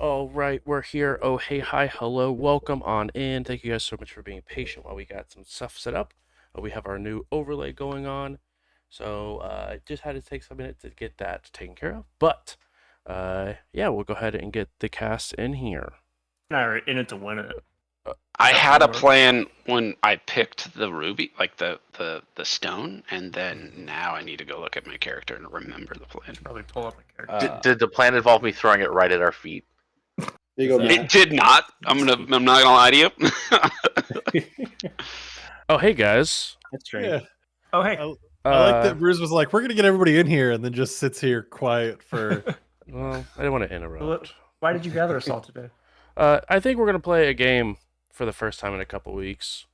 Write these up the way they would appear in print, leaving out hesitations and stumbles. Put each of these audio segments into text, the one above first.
All right, we're here. Oh, hey, hi, hello, welcome on in. Thank you guys so much for being patient while we got some stuff set up. We have our new overlay going on, so just had to take some minutes to get that taken care of. But yeah, we'll go ahead and get the cast in here. Or in it to win it. I had a plan when I picked the ruby, like the stone, and then now I need to go look at my character and remember the plan. Probably pull up my character. Did the plan involve me throwing it right at our feet? There you go, It did not. I'm not gonna lie to you. Oh, hey guys. That's strange. Yeah. Oh, hey. I like that Bruce was like, "We're gonna get everybody in here," and then just sits here quiet for. Well, I didn't want to interrupt. Why did you gather us all today? I think we're gonna play a game for the first time in a couple weeks.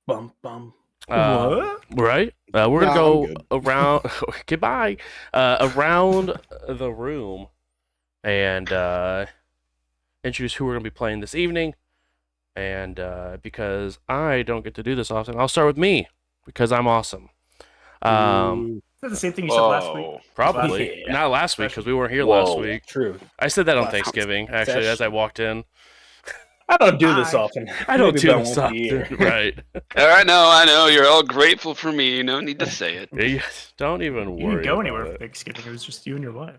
Bum bum. What? Right? We're gonna go around. Goodbye. Around the room, and introduce who we're gonna be playing this evening. And because I don't get to do this often, I'll start with me because I'm awesome. Is that the same thing you said last week? Probably Yeah. not last week because we weren't here last week. True. I said that on Wow. Thanksgiving actually as I walked in. I don't do this often. I don't Maybe do about this once a often, year. right? I know. You're all grateful for me. No need to say it. Yeah, don't even worry. You didn't go about anywhere it. for Thanksgiving. It was just you and your wife.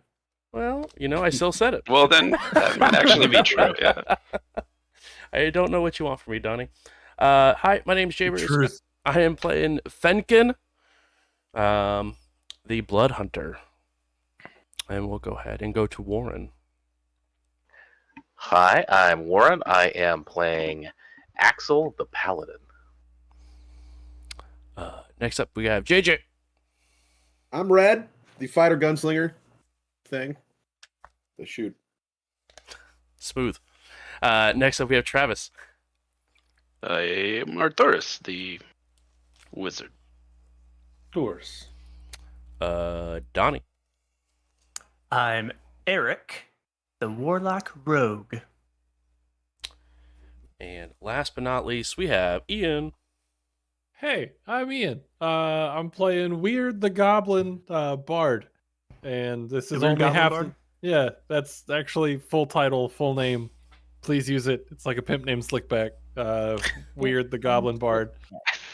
Well, I still said it. Well, then that might actually be true. Yeah. I don't know what you want from me, Donnie. Hi, my name's Jabers. Truth. I am playing Fenkin, the Blood Hunter. And we'll go ahead and go to Warren. Hi, I'm Warren. I am playing Axel the Paladin. Next up, we have JJ. I'm Red, the fighter gunslinger thing. The shoot. Smooth. Next up, we have Travis. I am Arturus, the wizard. Tours. Donnie. I'm Eric, the Warlock Rogue. And last but not least, we have Ian. Hey, I'm Ian. I'm playing Weird the Goblin Bard, and this is Weird only Goblin half. Bard? Yeah, that's actually full title, full name. Please use it. It's like a pimp named Slickback. Weird the Goblin Bard.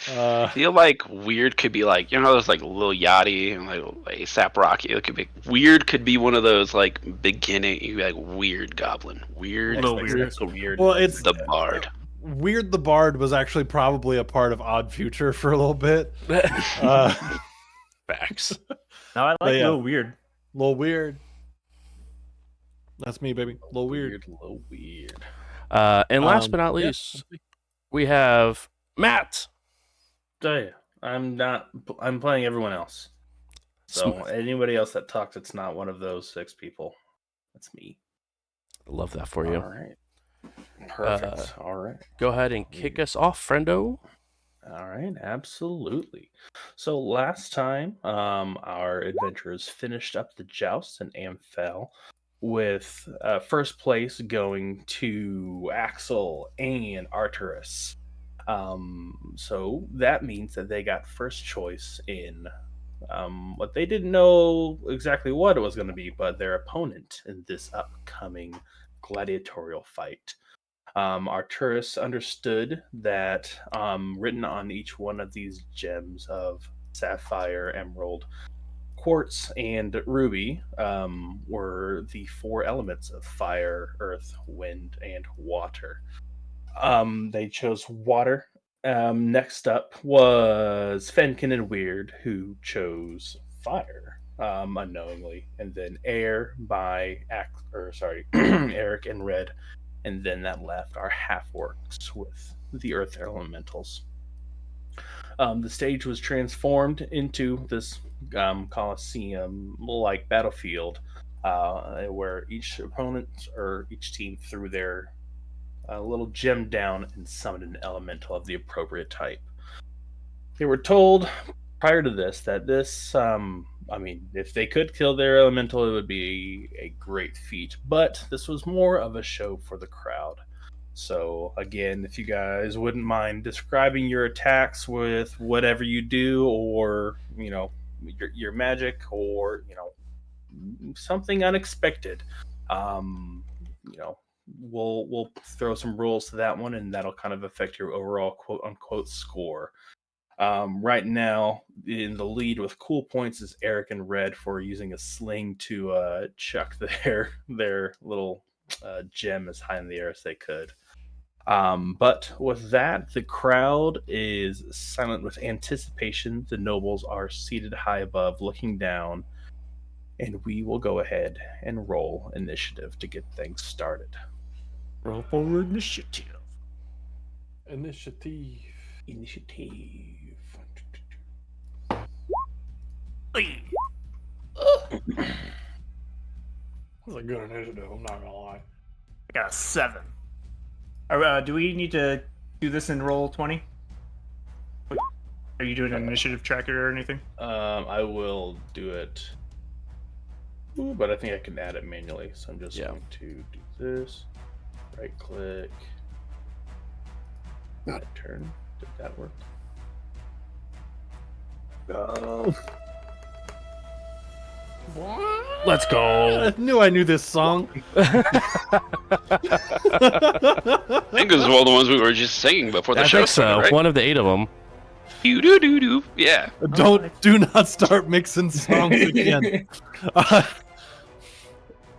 I feel like weird could be like, those like Lil Yachty and like ASAP Rocky. It could be weird. Could be one of those like beginning. You'd be like weird goblin. Weird. Little weird. So weird. Well, it's The bard. Weird the Bard was actually probably a part of Odd Future for a little bit. Facts. Now I like yeah. Little Weird. Little weird. That's me, baby. Little weird. Little weird. And last but not least, we have Matt. So yeah, I'm playing everyone else. So Smooth. anybody else that talks, it's not one of those 6 people. That's me. Love that for you. All right. Perfect. All right. Go ahead and kick us off, friendo. All right, absolutely. So last time, our adventurers finished up the joust in Amphel, with first place going to Axel and Arturus. So that means that they got first choice in what they didn't know exactly what it was going to be, but their opponent in this upcoming gladiatorial fight. Arturus understood that written on each one of these gems of sapphire, emerald, quartz, and ruby were the 4 elements of fire, earth, wind, and water. They chose water. Next up was Fenkin and Weird, who chose fire unknowingly, and then air by Eric and Red. And then that left our half-orcs with the earth elementals. The stage was transformed into this Colosseum-like battlefield where each opponent or each team threw their little gem down and summoned an elemental of the appropriate type. They were told prior to this that this, if they could kill their elemental, it would be a great feat. But this was more of a show for the crowd. So again, if you guys wouldn't mind describing your attacks with whatever you do, or your magic, or something unexpected, we'll throw some rules to that one, and that'll kind of affect your overall quote unquote score. Right now, in the lead with cool points is Eric and Red for using a sling to chuck their little gem as high in the air as they could. But with that, the crowd is silent with anticipation. The nobles are seated high above, looking down, and we will go ahead and roll initiative to get things started. Roll for initiative. Initiative. That's a good initiative. I'm not gonna lie. I got a 7. Do we need to do this in roll 20? Are you doing an initiative tracker or anything? I will do it. Ooh, but I think I can add it manually, so I'm just going to do this. Right click. Turn. Did that work? Let's go. I knew I knew this song. I think it was one of the ones we were just singing before the I show think so. started, right? One of the 8 of them. Do. Yeah. Do not start mixing songs again.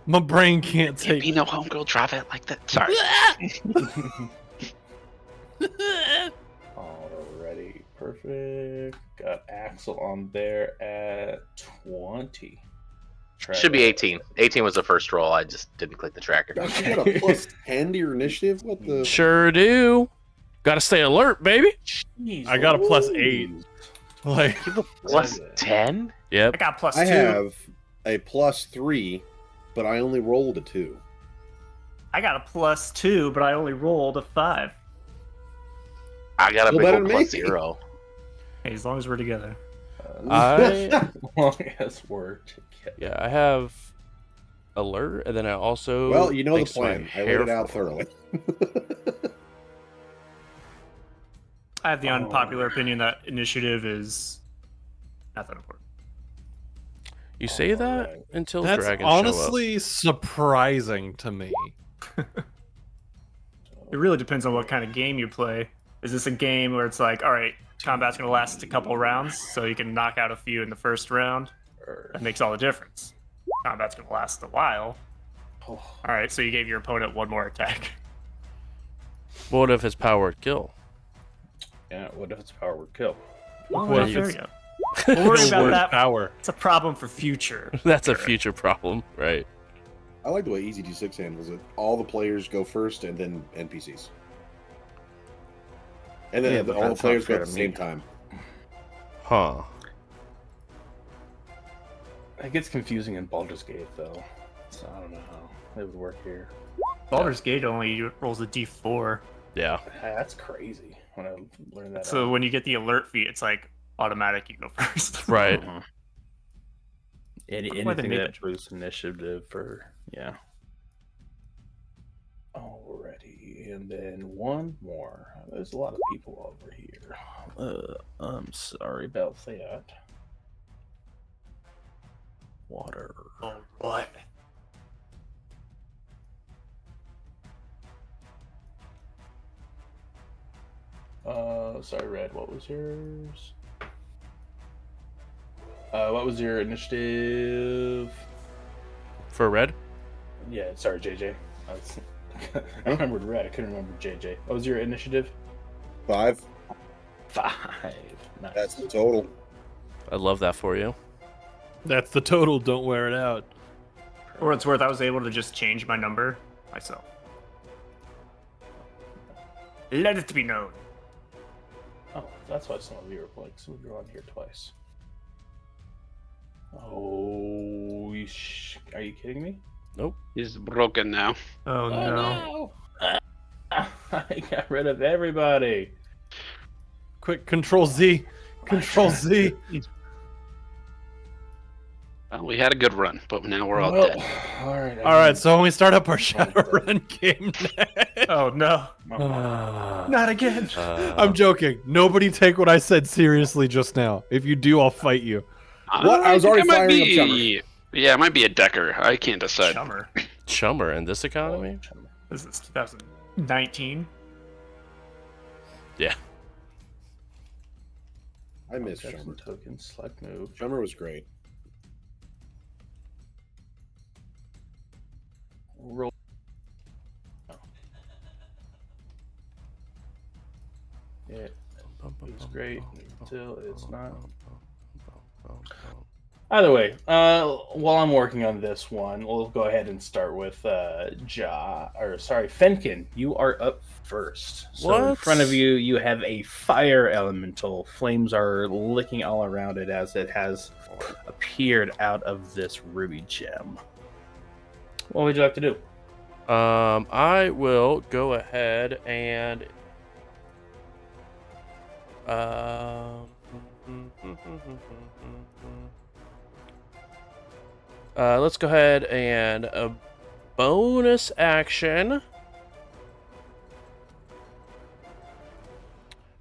My brain can't take. Be no homegirl, drive it like that. Sorry. Alrighty, perfect. Got Axel on there at 20. Should be 18. 18 was the first roll. I just didn't click the tracker. Gosh, you got a plus 10 to your initiative? What the? Sure do. Gotta stay alert, baby. Jeez, I got a plus 8. Like Plus 10? Yep. I got plus 2. I have a plus 3, but I only rolled a 2. I got a plus 2, but I only rolled a 5. I got a Still big better old than plus me. 0. Hey, as long as we're together. I long as we're together. I have alert, and then I also Well, you know the thanks to my plan. I laid it out hair thoroughly. I have the unpopular opinion that initiative is not that important. You say that Alright. until that's dragons show honestly surprising to me. It really depends on what kind of game you play. Is this a game where it's like, all right, combat's going to last a couple rounds, so you can knock out a few in the first round? That makes all the difference. Combat's going to last a while. All right, so you gave your opponent one more attack. up. What if his power would kill? Yeah, what if its power would kill? Well, What if there it's- you go. We'll worry about Word that. power. It's a problem for future. That's a future problem, right? I like the way Easy G6 handles it. All the players go first, and then NPCs. And then Yeah, but all the that's players not go fair at the to same me. time. Huh. It gets confusing in Baldur's Gate, though. So I don't know how it would work here. Baldur's Gate only rolls a d4. Yeah. That's crazy when I learned that. So out. when you get the alert feat, it's like automatic, you go first. Right. Mhm. Why they Anything made that that boosts initiative for Alrighty, and then one more. There's a lot of people over here. I'm sorry about that. Water. Oh, what? Sorry, Red. What was yours? What was your initiative? For red? Yeah, sorry, JJ. I remembered Red. I couldn't remember JJ. What was your initiative? 5. 5. Nice. That's the total. I love that for you. That's the total. Don't wear it out. For what it's worth, I was able to just change my number myself. Let it be known. Oh, that's why some of you are like, some of you are on here twice. Oh, are you kidding me? He's broken now. Oh, no. I got rid of everybody. Quick, Control Z. Control Z. Well, we had a good run, but now we're all Well, dead. All right. All right, so when we start up our Shadowrun game next. Oh, no. Not again. I'm joking. Nobody take what I said seriously just now. If you do, I'll fight you. What? I was think already it might firing up be. Yeah, it might be a Decker. I can't decide. Chummer. Chummer in this economy? This is 2019. Yeah. I miss Jackson Chummer. token, select move. Chummer was great. Roll. It is great until it's not. Either way, while I'm working on this one, we'll go ahead and start with Fenkin. You are up first. So in What? front of you, you have a fire elemental. Flames are licking all around it as it has appeared out of this ruby gem. What would you like to do? I will go ahead and let's go ahead and a bonus action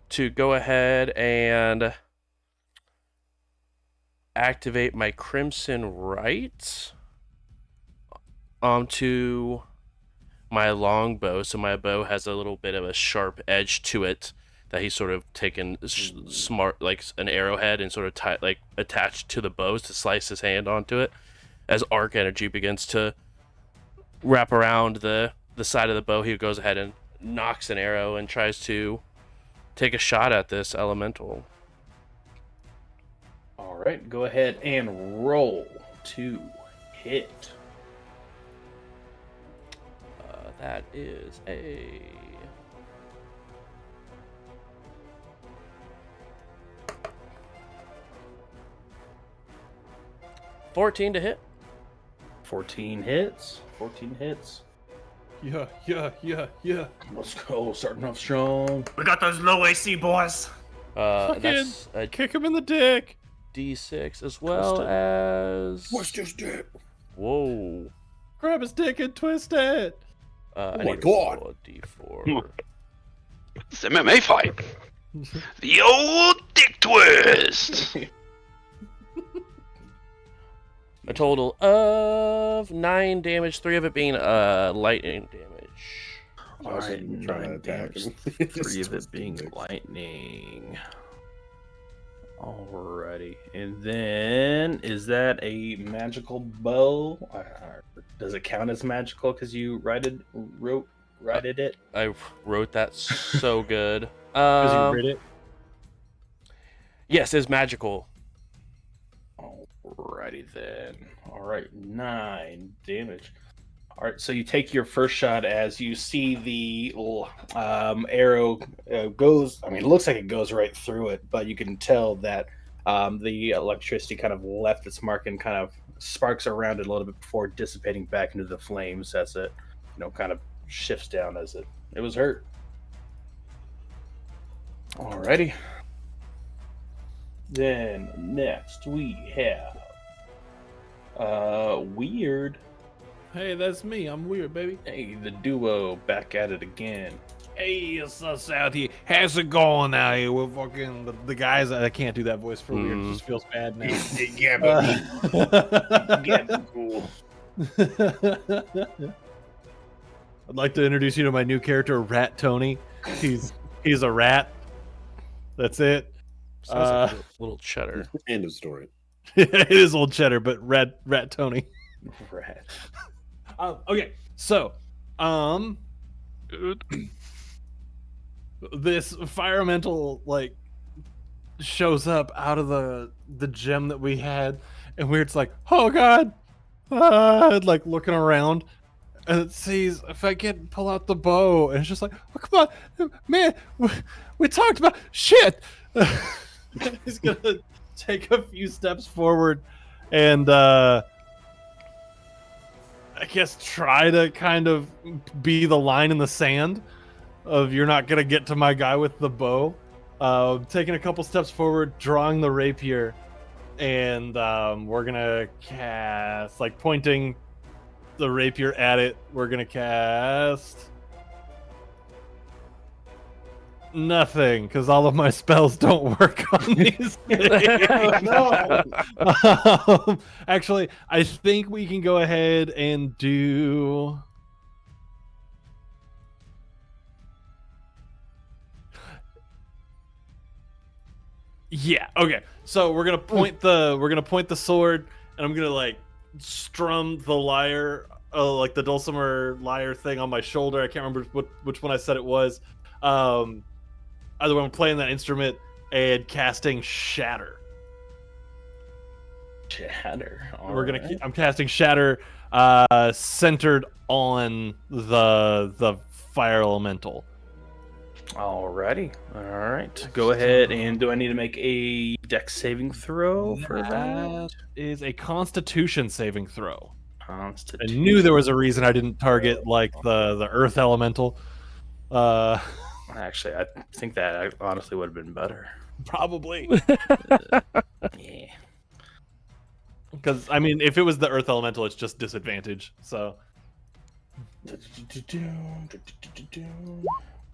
to go ahead and activate my Crimson Right onto my longbow. So my bow has a little bit of a sharp edge to it that he's sort of taken smart, like an arrowhead, and sort of attached to the bow to slice his hand onto it. As arc energy begins to wrap around the side of the bow, he goes ahead and knocks an arrow and tries to take a shot at this elemental. All right, go ahead and roll to hit. That is a 14 to hit. 14 hits. 14 hits. Yeah. Let's go. Starting off strong. We got those low AC boys. That's a Kick him in the dick. D6 as well as. What's this dick? Whoa. Grab his dick and twist it. I my need to God. roll a D4. It's MMA fight. The old dick twist. A total of 9 damage, 3 of it being lightning damage. All Josh right, isn't trying to 9 attack damage, him. 3 of it being lightning. Alrighty, and then is that a magical bow? Does it count as magical because you righted it? I wrote that so good. Because you read it. Yes, it's magical. Alrighty then. Alright, 9 damage. Alright, so you take your first shot as you see the little arrow goes. I mean, it looks like it goes right through it, but you can tell that the electricity kind of left its mark and kind of sparks around it a little bit before dissipating back into the flames as it, kind of shifts down as it was hurt. Alrighty. Then next we have Weird. Hey, that's me. I'm weird, baby. Hey, the duo back at it again. Hey, it's us out here. How's it going out here? We're fucking the guys. I can't do that voice for weird. It just feels bad now. Cool. I'd like to introduce you to my new character, Rat Tony. He's a rat. That's it. Sounds like a little cheddar. End of story. It is old cheddar, but Rat Tony. Rat. Okay, so this fire elemental shows up out of the gem that we had, and Weird's like, oh god, looking around, and it sees if I can pull out the bow, and it's just like, oh come on, man, we talked about shit. He's gonna take a few steps forward and I guess try to kind of be the line in the sand of you're not gonna get to my guy with the bow. Taking a couple steps forward, drawing the rapier, and we're gonna cast, pointing the rapier at it. We're gonna cast Nothing, because all of my spells don't work on these. No. Actually, I think we can go ahead and do. Yeah. Okay. So we're gonna point the sword, and I'm gonna like strum the lyre, like the dulcimer lyre thing on my shoulder. I can't remember which one I said it was. Either way, I'm playing that instrument and casting Shatter. Shatter. I'm casting Shatter, centered on the fire elemental. Alrighty. All right. Go ahead. And do I need to make a dex saving throw for that? That is a Constitution saving throw. I Constitution. knew there was a reason I didn't target like the Earth elemental. Actually, I think that honestly would have been better. Probably. Yeah. Because I mean, if it was the Earth elemental, it's just disadvantage. So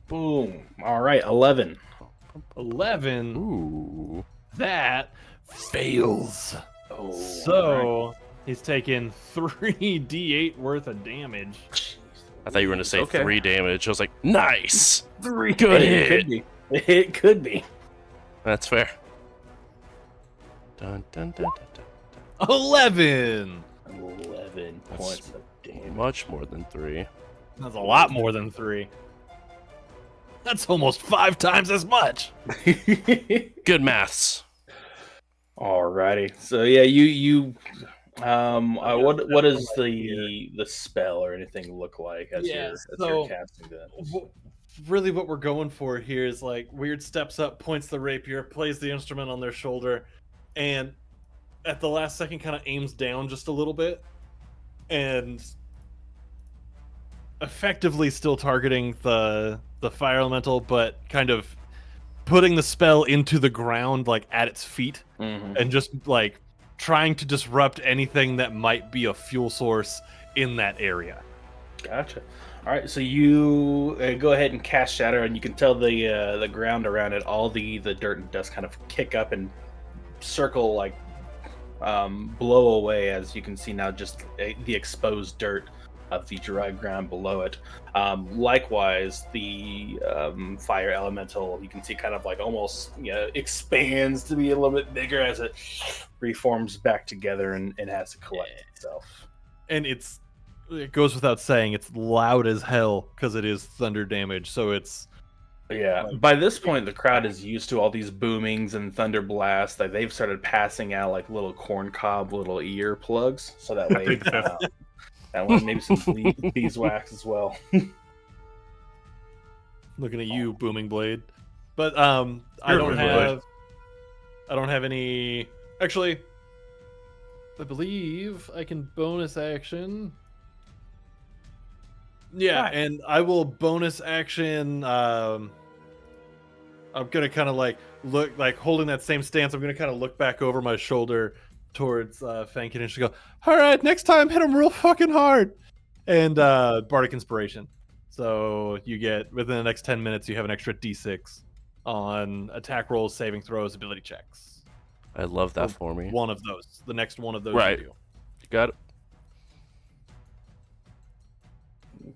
Boom. All right. 11. 11. Ooh. That fails. Oh. So he's taking 3d8 worth of damage. I thought you were going to say Okay. 3 damage. I was like, nice. 3. Good It hit. could be. It could be. That's fair. Dun, dun, dun, dun, dun. 11. 11 points of damage. Much more than 3. That's a lot more than 3. That's almost 5 times as much. Good maths. Alrighty. So yeah, you what does the spell or anything look like as you're so casting that? Really what we're going for here is like Weird steps up, points the rapier, plays the instrument on their shoulder, and at the last second kind of aims down just a little bit and effectively still targeting the fire elemental, but kind of putting the spell into the ground like at its feet and just like trying to disrupt anything that might be a fuel source in that area. Gotcha. All right, so you go ahead and cast Shatter, and you can tell the ground around it, all the dirt and dust kind of kick up and circle, like blow away, as you can see now, just the exposed dirt of the dry ground below it. Likewise, the fire elemental, you can see kind of like almost expands to be a little bit bigger as it reforms back together and has to collect itself. And it goes without saying, it's loud as hell because it is thunder damage. So it's by this point the crowd is used to all these boomings and thunder blasts. Like they've started passing out like little corn cob little ear plugs, so that way that one, maybe some beeswax as well. looking at you, Booming Blade. But I don't have any. Actually, I believe I can bonus action. Yeah, Nice. and I will bonus action. I'm gonna kind of like look, like holding that same stance. I'm gonna kind of look back over my shoulder towards Fankin and just go, "All right, next time hit him real fucking hard." And Bardic Inspiration. So you get within the next 10 minutes, you have an extra D6 on attack rolls, saving throws, ability checks. I love that for me. One of those. The next one of those Right. you do. You got it.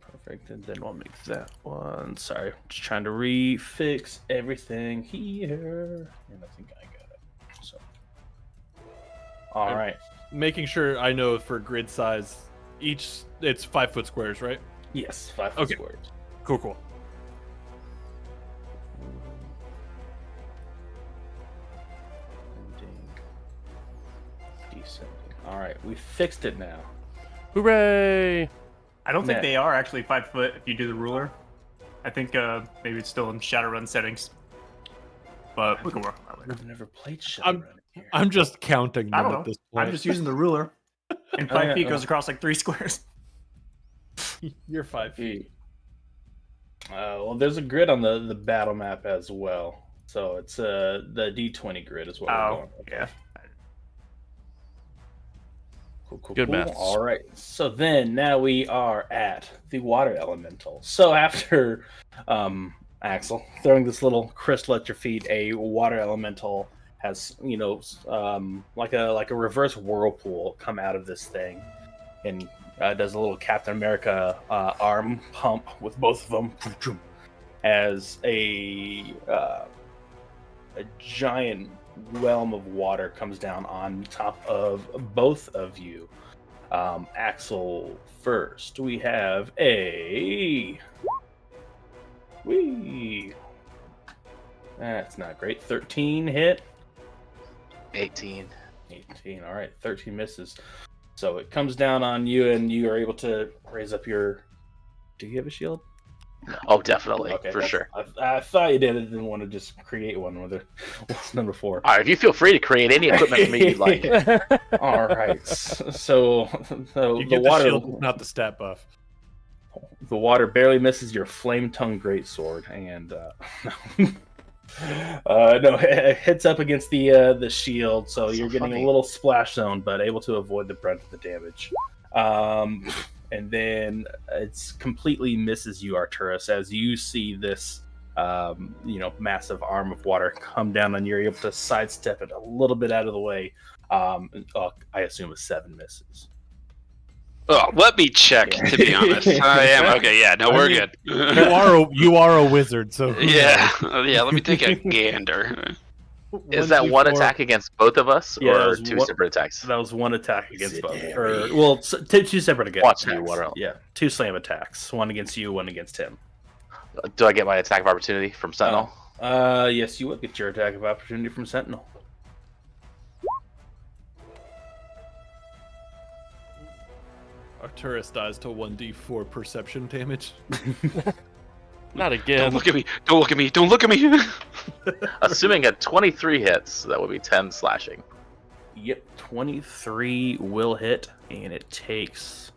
Perfect, and then we'll make that one. Sorry, just trying to refix everything here, and I think I got it. So, all And- right. Making sure I know for grid size, it's 5 foot squares, right? Yes, 5 Okay. squares. Cool. Descending. All right, we fixed it now. Hooray! I don't think Nick. they are actually 5 foot if you do the ruler. I think maybe it's still in Shadowrun settings. But we can work on that later. I've never played I'm- Shadowrun here. I'm just counting I them don't at know. this point. I'm just using the ruler. And 5 feet goes across like 3 squares. You're 5 feet. Well, there's a grid on the battle map as well. So it's the D20 grid is what we're Oh, going with. yeah. Cool. Good maths. All right. So then now we are at the water elemental. So after Axel, throwing this little crystal at your feet, a water elemental has, like a reverse whirlpool come out of this thing, and does a little Captain America arm pump with both of them, as a giant whelm of water comes down on top of both of you. Axel first. We have a... Whee! That's not great. 13 hit. 18. 18. All right. 13 misses. So it comes down on you, and you are able to raise up your... Do you have a shield? Oh, definitely, Okay, for sure. I thought you did. I didn't want to just create one with it. What's number 4? All right, you feel free to create any equipment for me you'd like. All right. So You the get water, the shield, not the stat buff. the water barely misses your flame tongue greatsword, and no, it hits up against the shield. So That's you're so getting funny. a little splash zone, but able to avoid the brunt of the damage. And then it's completely misses you, Arturus, as you see this, massive arm of water come down, and you're able to sidestep it a little bit out of the way. I assume a 7 misses. Oh, let me check. To be honest, I am okay. Yeah, no, we're good. You are a wizard, so who Yeah, knows? yeah. Let me take a gander. Is that one 1d4. attack against both of us, Yeah, it or was 2 one- separate attacks? That was one attack against it both. heavy? Two separate against Watch me, attacks. water. Yeah, 2 slam attacks. One against you, one against him. Do I get my attack of opportunity from Sentinel? Yes, you would get your attack of opportunity from Sentinel. Arturus dies to 1d4 perception damage. Not Don't again. look at me! Don't look at me! Don't look at me! Assuming a 23 hits, that would be 10 slashing. Yep, 23 will hit, and it takes.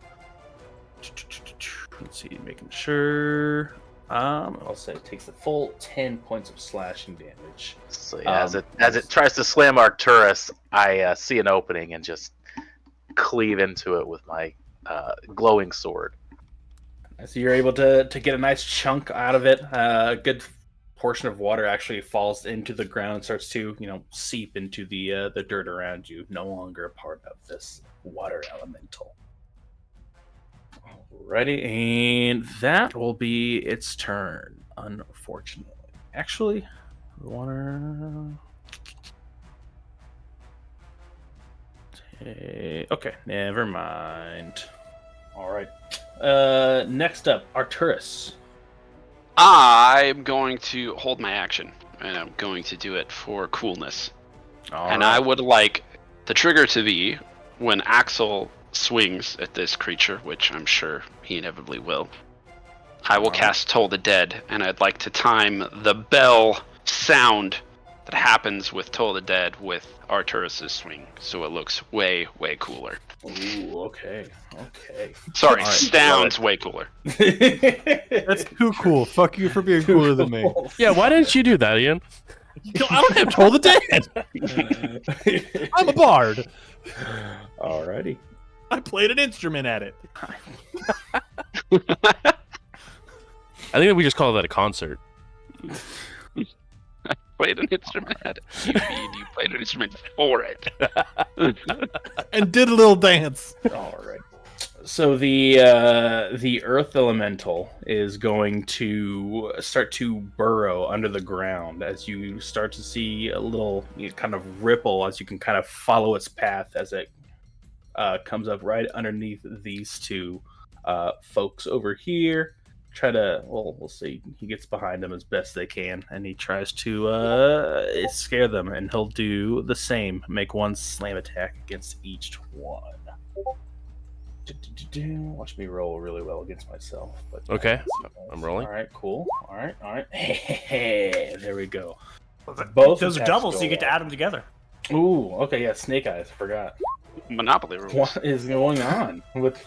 Let's see, making sure. I'll say it takes the full 10 points of slashing damage. So yeah, as it tries to slam Arturus, I see an opening and just cleave into it with my glowing sword. So you're able to get a nice chunk out of it. A good portion of water actually falls into the ground and starts to, seep into the dirt around you. No longer a part of this water elemental. Alrighty, and that will be its turn. Unfortunately, actually, the water. Okay, never mind. All right. Next up, Arturus. I'm going to hold my action, and I'm going to do it for coolness. And I would like the trigger to be when Axel swings at this creature, which I'm sure he inevitably will. I will cast Toll the Dead, and I'd like to time the bell sound that happens with Toll the Dead with Arturus' swing, so it looks way, way cooler. Ooh, okay. Sorry, All right, sounds way cooler. That's too cool. Fuck you for being cooler than me. Yeah, why didn't you do that, Ian? I don't have Toll the Dead. I'm a bard. Alrighty. I played an instrument at it. I think that we just call that a concert. Played an instrument at it. You mean you played an instrument for it. And did a little dance. All right. So the earth elemental is going to start to burrow under the ground as you start to see a little kind of ripple as you can kind of follow its path as it comes up right underneath these two folks over here. We'll see. He gets behind them as best they can, and he tries to scare them, and he'll do the same. Make one slam attack against each one. Watch me roll really well against myself. But Okay, I'm rolling. All right, cool. All right. There we go. Both those are attacks doubles, so go you get to well. add them together. Ooh, okay, yeah, Snake Eyes. I forgot. Monopoly rules. What is going on with?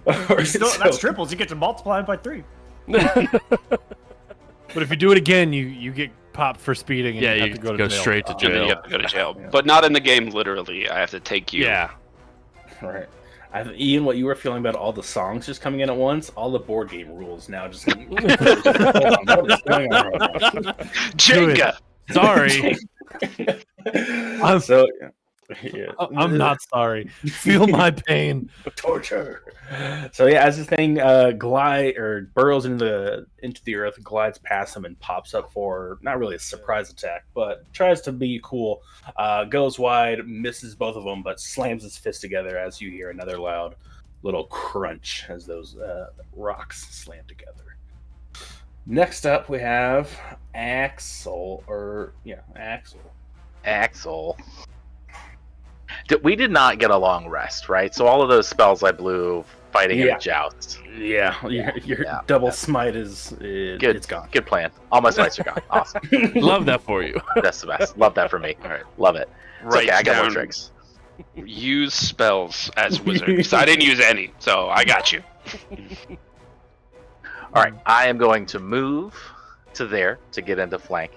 That's triples. You get to multiply it by 3. But if you do it again, you get popped for speeding. And Yeah, you you have to go to go jail. straight to And then jail. you have to go to jail. Yeah. But not in the game, literally. I have to take you. Yeah. Right. Ian, what you were feeling about all the songs just coming in at once, all the board game rules now just. Hold on, what is going on right now? Jenga. Sorry. So, yeah. I'm not sorry. Feel my pain. Torture. So yeah, as this thing glide or burrows into the earth, glides past him and pops up for not really a surprise attack, but tries to be cool. Goes wide, misses both of them, but slams his fist together as you hear another loud little crunch as those rocks slam together. Next up, we have Axel. Axel. We did not get a long rest, right? So all of those spells I blew fighting in Yeah. the joust. Yeah, your double smite is Good. it's gone. Good plan. All my smites are gone. Awesome. Love that for you. That's the best. Love that for me. All right. Love it. It's Write okay, I got more down- tricks. Use spells as wizard. So I didn't use any, so I got you. All right, I am going to move to there to get into flank.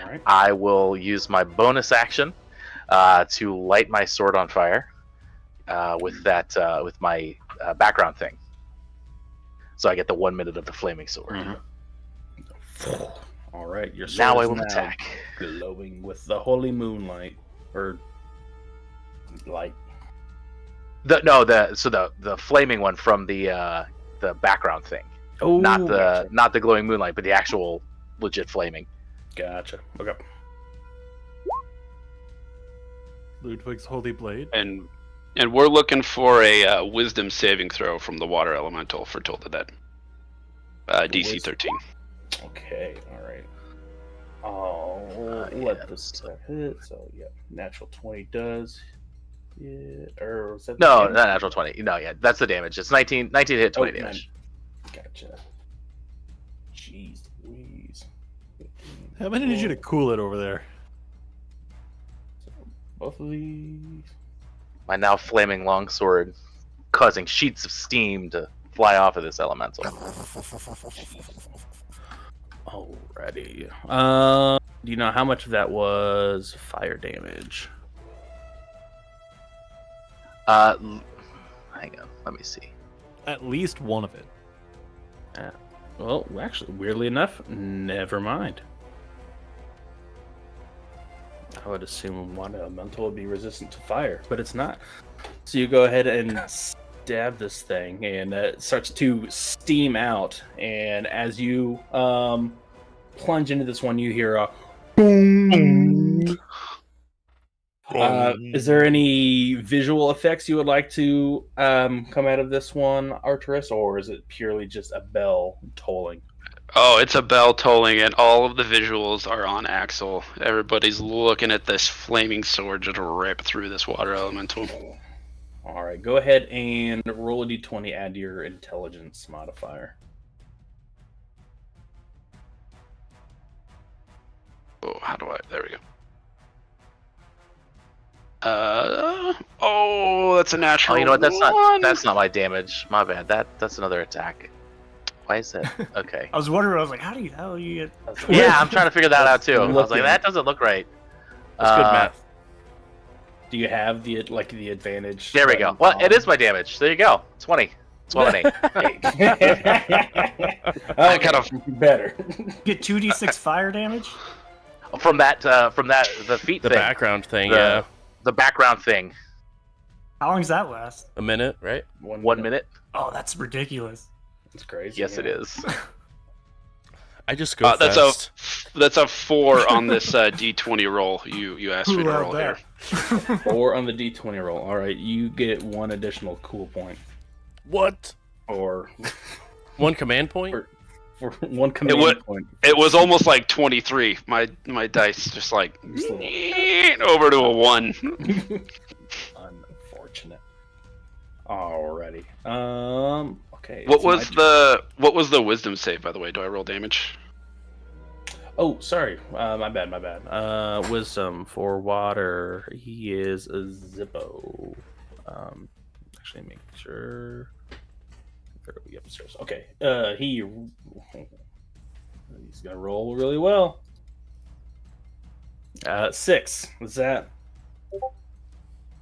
All right. I will use my bonus action to light my sword on fire with my background thing. So I get the 1 minute of the flaming sword. Mm-hmm. All right, your sword Now I is will attack. glowing with the holy moonlight, or light. The flaming one from the background thing, Oh, not the glowing moonlight, but the actual legit flaming. gotcha. Okay. Ludwig's holy blade. And we're looking for a wisdom saving throw from the water elemental for Toll the Dead. DC Wisdom. 13. Okay. All right. I'll let this attack hit. So yeah, natural 20 does. Yeah. Or was that the No, damage? not natural 20. No, yeah, that's the damage. It's 19 to hit, 20 Oh, damage. Gotcha. Jeez Louise. 15, How many did you to cool it over there? both of these. My now flaming longsword causing sheets of steam to fly off of this elemental. Alrighty. Do you know how much of that was fire damage? Hang on, let me see. At least one of it. Well, actually, weirdly enough, never mind. I would assume one elemental would be resistant to fire, but it's not. So you go ahead and stab this thing, and it starts to steam out. And as you plunge into this one, you hear a boom. Is there any visual effects you would like to come out of this one, Arturus, or is it purely just a bell tolling? Oh, it's a bell tolling, and all of the visuals are on Axel. Everybody's looking at this flaming sword just rip through this water elemental. All right, go ahead and roll a d20, add to your intelligence modifier. Oh, how do I? There we go. Oh, that's a natural. Oh, you know what? one. That's not my damage. My bad. That's another attack. Why is that? Okay. I was wondering. I was like, how do you get? Yeah, I'm trying to figure that out too. I was like, Looking. that doesn't look right. That's good math. Do you have the advantage? There we go. Well, it is my damage. There you go. 20. 20. I kind of better. Get 2d6 fire damage. From the feet The thing. background thing, The- yeah. The background thing. How long does that last? A minute, right? 1 minute. Oh, that's ridiculous. It's crazy. Yes, yeah. it is. I just go that's fast. a 4 on this D20 roll. You asked me Who to had roll here. that? Or on the d20 roll. All right, you get one additional cool point, What? or One command point? for one command would- point. It was almost like 23. My dice just like Just a little- over to a 1. Unfortunate. Alrighty. Okay. What it's my was turn. what was the wisdom save, by the way? Do I roll damage? Oh, sorry. My bad. Wisdom for water. He is a Zippo. Actually, make sure. Where are we upstairs? Okay. He's gonna roll really well. 6. Is that?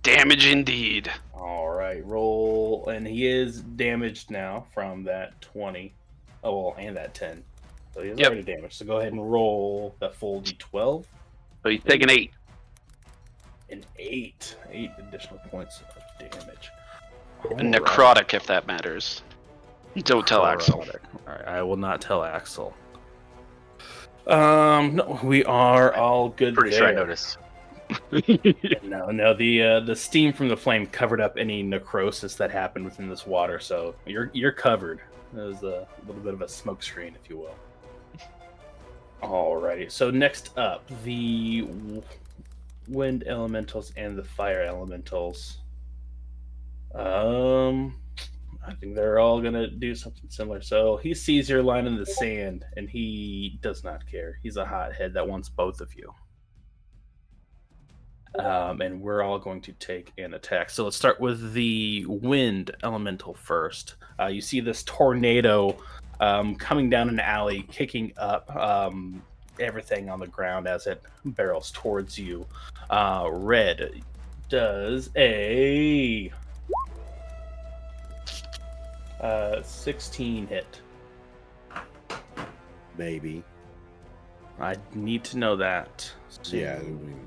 Damage indeed. All right, roll, and he is damaged now from that 20. Oh, well, and that 10. So he's Yep. already damaged. So go ahead and roll the full d12. So he's taking 8. And 8 additional points of damage. And All right. necrotic, if that matters. Don't tell Axel. Necrotic. All right, I will not tell Axel. No, we are all good. Pretty there. sure I noticed. No, the steam from the flame covered up any necrosis that happened within this water, so you're covered. There's a little bit of a smoke screen, if you will. Alrighty, so next up, the wind elementals and the fire elementals. I think they're all gonna do something similar. So he sees your line in the sand, and he does not care. He's a hothead that wants both of you. And we're all going to take an attack. So let's start with the wind elemental first. You see this tornado coming down an alley, kicking up everything on the ground as it barrels towards you. Red does a 16 hit. Maybe. I need to know that. So- Yeah, I mean,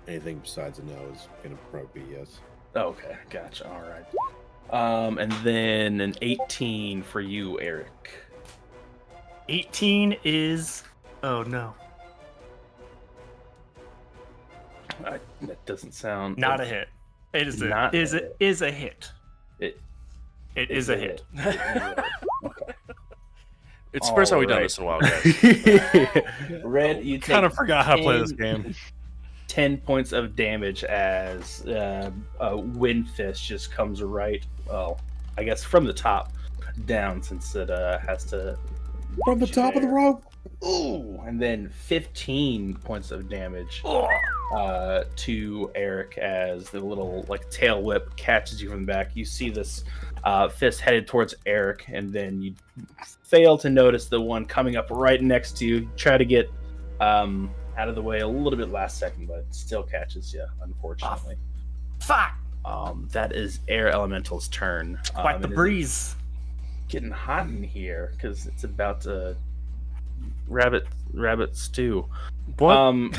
anything besides a no is gonna probably be yes. Okay, gotcha. All right. And then an 18 for you, Eric. 18 is. Oh no, That doesn't sound not a hit. It is Not a, a is hit. a, is a hit. It It is a hit. Okay. It's the first time we've done Alright. this in a while, guys. Red, you Kind of take forgot how to play this 10 game. 10 points of damage as a wind fist just comes right, well, I guess from the top down, since it has to From the top of the rope. Ooh, and then 15 points of damage to Eric as the little like tail whip catches you from the back. You see this fist headed towards Eric, and then you fail to notice the one coming up right next to you. Try to get out of the way a little bit last second, but it still catches you, unfortunately. Fuck! That is Air Elemental's turn. Quite the and breeze. it's getting hot in here because it's about to rabbit stew. What?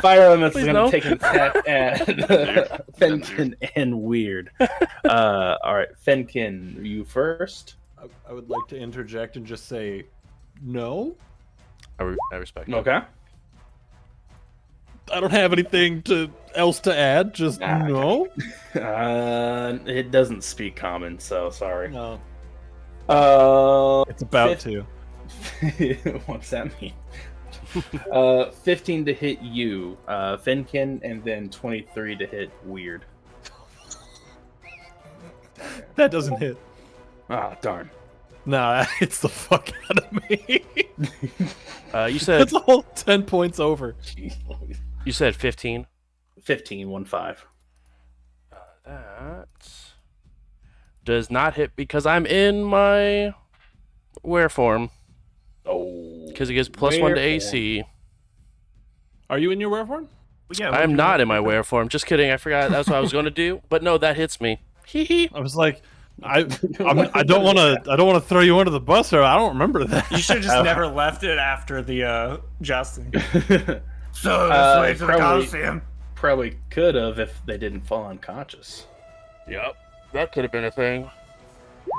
Fire Elemental is Please going no. to take an attack at Fenkin and Weird. All right, Fenkin, you first. I would like to interject and just say no. I respect it. Okay. I don't have anything else to add. Just Ah, no. It doesn't speak common, so sorry. No. It's It's about to. What's that mean? 15 to hit you, Fenkin, and then 23 to hit Weird. That doesn't hit. Ah, darn. Nah, it's the fuck out of me. You said That's a whole 10 points over. Jeez Louise. you said 15. 15, 1-5. That does not hit because I'm in my were form. Oh. Because it gives +1 to AC. Are you in your were form? Yeah, I am not in my were form. Just kidding. I forgot that's what I was going to do. But no, that hits me. Hee hee. I was like, I don't want to throw you under the bus, or I don't remember that. You should have just never left it after the jousting. So Uh, this way to the probably- Coliseum. Probably could have if they didn't fall unconscious. Yep. That could have been a thing.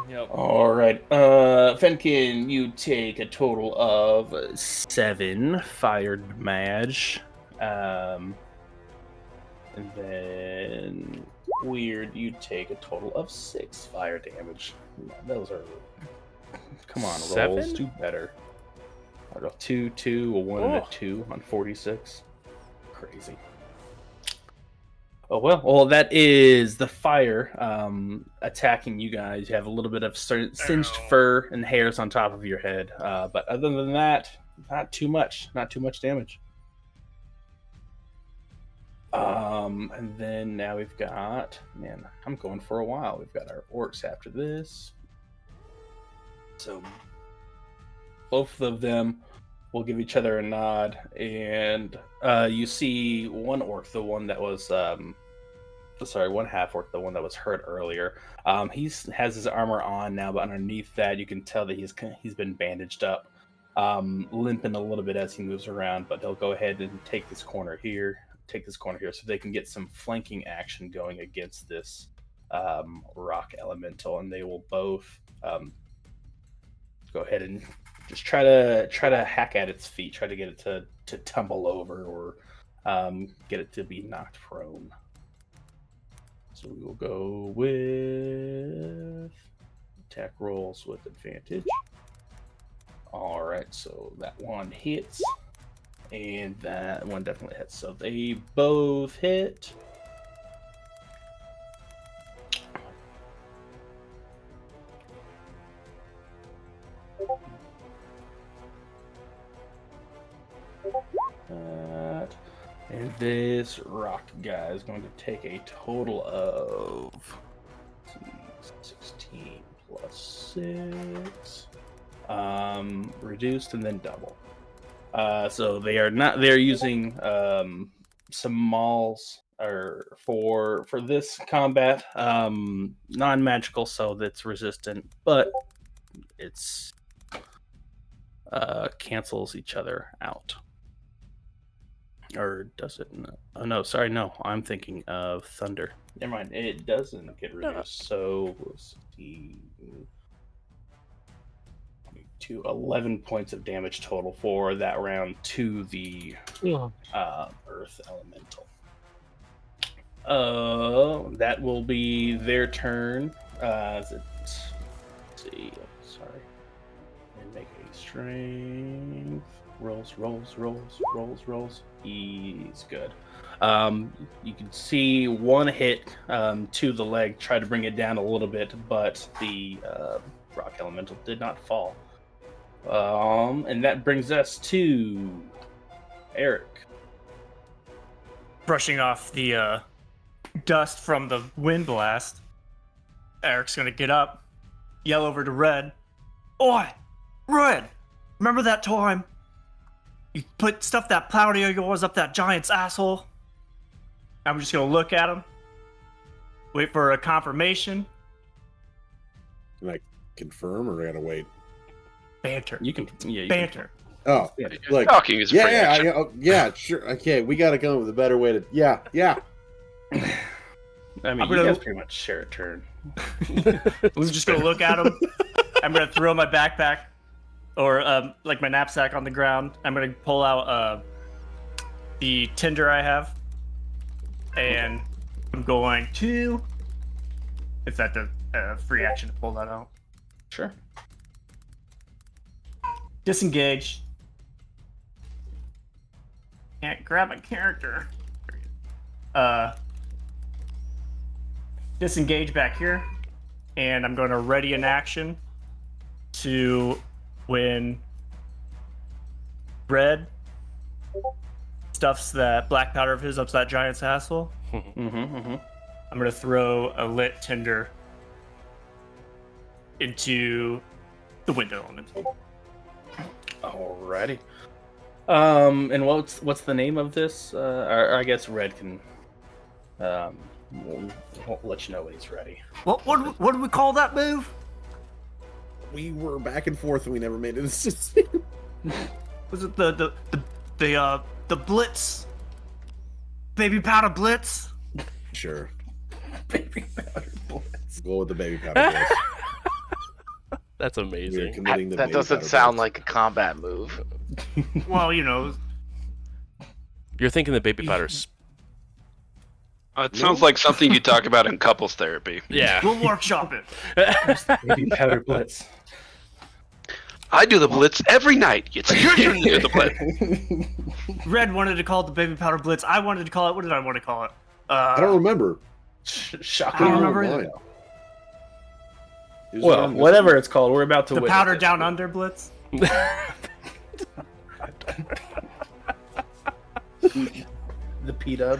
Yep. All right, Fenkin, you take a total of 7 fire damage, and then Weird, you take a total of 6 fire damage. Those are, come on, rolls, 7? do better. I got 2, 2, a 1, and a Oh. 2 on 46. Crazy. Oh well, that is the fire attacking you guys. You have a little bit of singed fur and hairs on top of your head, but other than that, not too much damage. And then now we've got, man, I'm going for a while. We've got our orcs after this, so both of them we'll give each other a nod, and you see one orc, the one that was one half orc, the one that was hurt earlier. He has his armor on now, but underneath that, you can tell that he's been bandaged up, limping a little bit as he moves around. But they'll go ahead and take this corner here, so they can get some flanking action going against this rock elemental, and they will both go ahead and just try to hack at its feet, try to get it to tumble over, or get it to be knocked prone. So we will go with attack rolls with advantage. All right, so that one hits, and that one definitely hits. So they both hit. And this rock guy is going to take a total of 16 plus 6, reduced and then double. So they're using some mauls for this combat, non-magical, so that's resistant, but it's cancels each other out. Or does it? No. Oh no, sorry, no. I'm thinking of thunder. Never mind. It doesn't get reduced. So let's see. To 11 points of damage total for that round to the earth elemental. That will be their turn. Let's see. Sorry. And make a strength. Rolls. He's good. You can see one hit to the leg, try to bring it down a little bit, but the rock elemental did not fall. And that brings us to Eric. Brushing off the dust from the wind blast, Eric's gonna get up, yell over to Red. Oi! Red! Remember that time you put that powder of yours up that giant's asshole? I'm just gonna look at him, wait for a confirmation. Can I confirm, or I gotta wait? Banter. You can, banter. Oh, like Talking is free action. yeah, sure. Okay, we gotta come up with a better way to. Yeah. I mean, you guys pretty much share a turn. We're just gonna look at him. I'm gonna throw my backpack or like my knapsack on the ground. I'm gonna pull out the tinder I have, and I'm going to. Is that the free action to pull that out? Sure. Disengage. Can't grab a character. Disengage back here, and I'm going to ready an action to when Red stuffs that black powder of his up that giant's asshole. I'm going to throw a lit tinder into the window element. Alrighty. And what's the name of this? Or I guess Red can. We'll let you know when he's ready. What do we call that move? We were back and forth, and we never made a decision. Was it the blitz? Baby powder blitz? Sure. Baby powder blitz. Go with the baby powder blitz. That's We're amazing. committing the That baby doesn't powder sound blitz. like a combat move. Well, you know. You're thinking the baby powder's. It sounds like something you talk about in couples therapy. Yeah. We'll workshop it. Baby powder blitz. I do the blitz every night. It's your turn to do the blitz. Red wanted to call it the baby powder blitz. I wanted to call it. What did I want to call it? I don't remember. Shocking. I don't remember Mine. either. Is Well, it- whatever it's called, we're about to The witness powder it. down under blitz. The P-dub.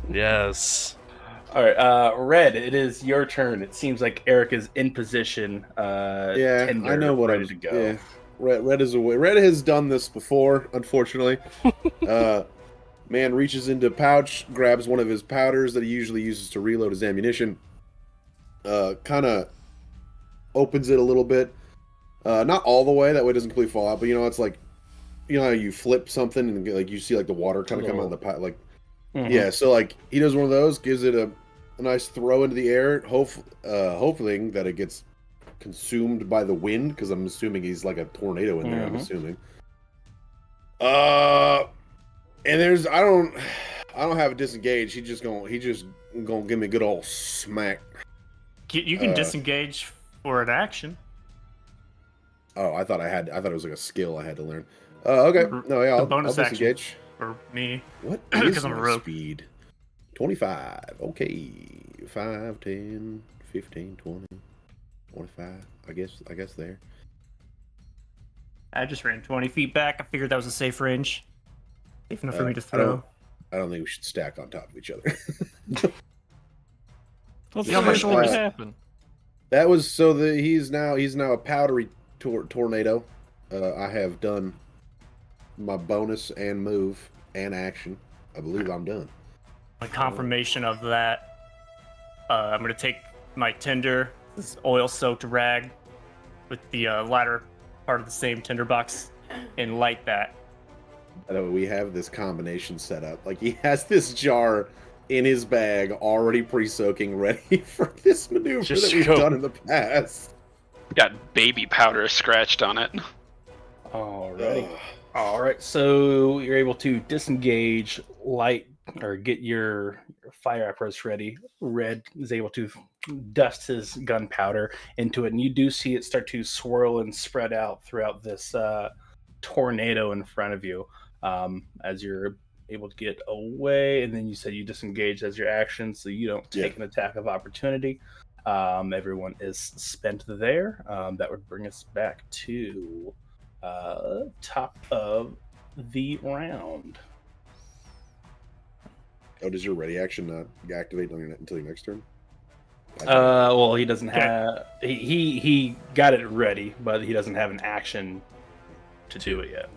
Yes. All right, Red, it is your turn. It seems like Eric is in position. Yeah, Tinder, I know what ready I'm to go. Yeah, Red is away. Red has done this before, unfortunately. Man reaches into pouch, grabs one of his powders that he usually uses to reload his ammunition. Kind of opens it a little bit. Not all the way, that way it doesn't completely fall out, but it's like, how you flip something and like you see like the water kind of come out of the pot, like yeah. So like he does one of those, gives it a nice throw into the air, hoping that it gets consumed by the wind, because I'm assuming he's like a tornado in there. I'm assuming. And there's I don't have a disengage. He just gonna give me a good old smack. You can disengage for an action. Oh, I thought it was like a skill I had to learn. Okay. No, yeah, I'll disengage. For me. What Because is I'm a my rogue. speed? 25. Okay. 5, 10, 15, 20, 25. I guess there. I just ran 20 feet back. I figured that was a safe range. Safe enough for me to throw. I don't think we should stack on top of each other. What's Yeah, my shoulders. happen? That was so that he's now a powdery tornado. I have done my bonus and move and action. I believe I'm done. A confirmation of that. I'm going to take my tinder, this oil-soaked rag, with the latter part of the same tinderbox, and light that. I know we have this combination set up. Like, he has this jar in his bag already pre-soaking, ready for this maneuver Just that we've go. done in the past. Got baby powder scratched on it. Alrighty. All right, so you're able to disengage, light, or get your fire apparatus ready. Red is able to dust his gunpowder into it, and you do see it start to swirl and spread out throughout this tornado in front of you as you're able to get away. And then you said you disengage as your action, so you don't take an attack of opportunity. Everyone is spent there. That would bring us back to top of the round. Oh, does your ready action not activate until your next turn? Well, he doesn't have. He got it ready, but he doesn't have an action to do it yet.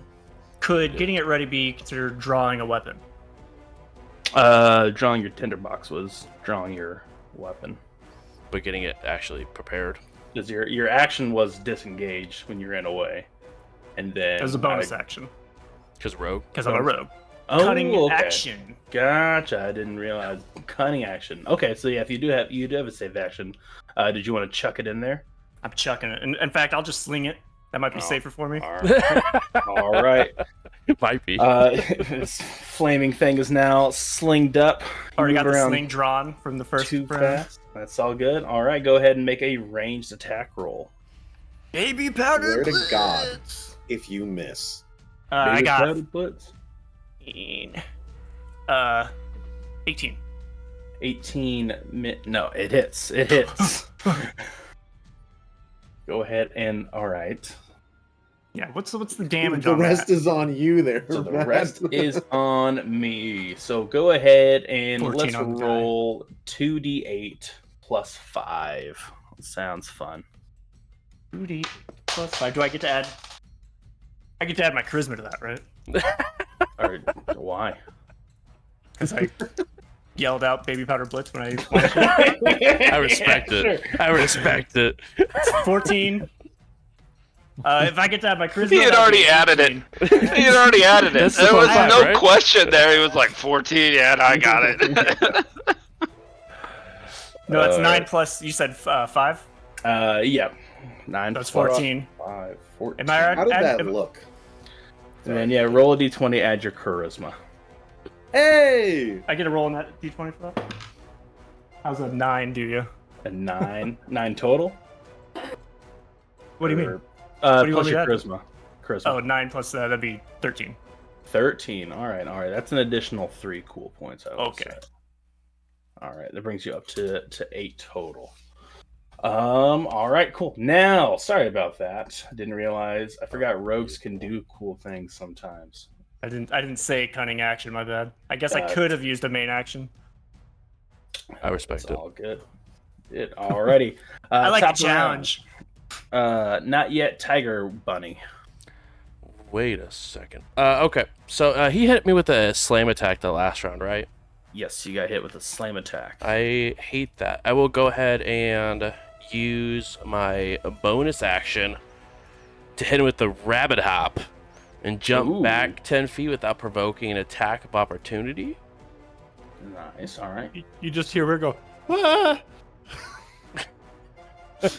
Could getting it ready be considered drawing a weapon? Drawing your tinderbox was drawing your weapon. But getting it actually prepared. Because your action was disengage when you ran away, and then It was a bonus action. Because rogue. Because I'm a rogue. Oh, Cutting okay. action. Gotcha. I didn't realize cunning action. Okay, so yeah, if you do have a save action, did you want to chuck it in there? I'm chucking it. In fact, I'll just sling it. That might be safer for me. All right. All right. It might be. This flaming thing is now slinged up. You Already got move the around sling drawn from the first too round. fast. That's all good. All right, go ahead and make a ranged attack roll. Baby powder. Swear to blitz. God, if you miss. I Baby got powder blitz. 18. 18. No, it hits. It hits. Go ahead and all right. Yeah. What's the damage The on rest that? is on you there. So the Matt. rest is on me. So go ahead and 14 let's on the die. roll 2d8 plus 5. Sounds fun. 2d plus 5. Do I get to add? I get to add my charisma to that, right? Or why? Because I yelled out "Baby Powder Blitz" when I. I respect it. I respect it. 14. If I get to add my charisma, He had that'll already be added it. 18. He had already added it. That's There the was fun no part, right? question there. He was like 14. Yeah, I got it. No, that's 9 plus. You said 5. Yeah. 9 That's plus 14. 5. 14. Am I right? How did that look? And then yeah, roll a d20, add your charisma. Hey! I get a roll on that d20 for that. How's a 9 do you? A 9. 9 total? What do you mean? Or, do you plus want me your to add? charisma. Charisma. Oh, 9 plus that'd be 13. 13. All right. That's an additional 3 cool points. I would Okay. say. All right, that brings you up to 8 total. All right, cool. Now, sorry about that. I didn't realize. I forgot rogues can do cool things sometimes. I didn't say cunning action. My bad. I guess I could have used a main action. I respect It's it. all good. Alrighty. I like a top challenge. round. Not yet, Tiger Bunny. Wait a second. Okay. So he hit me with a slam attack the last round, right? Yes, you got hit with a slam attack. I hate that. I will go ahead and use my bonus action to hit him with the rabbit hop and jump back 10 feet without provoking an attack of opportunity. Nice. All right. You just hear her go, ah!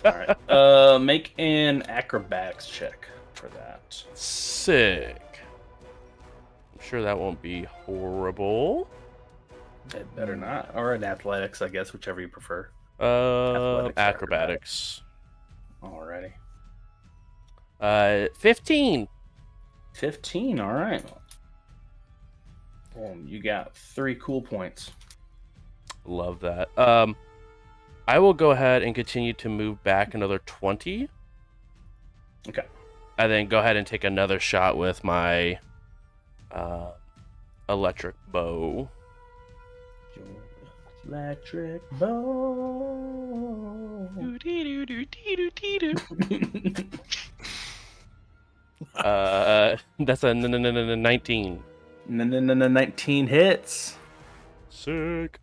All right. Make an acrobatics check for that. Sick. I'm sure that won't be horrible. It better not. Or an athletics, I guess, whichever you prefer. Acrobatics. Alrighty. 15. 15, alright. Boom, you got 3 cool points. Love that. I will go ahead and continue to move back another 20. Okay. And then go ahead and take another shot with my electric bow. Electric bow. That's a 19. 19 hits. Sick.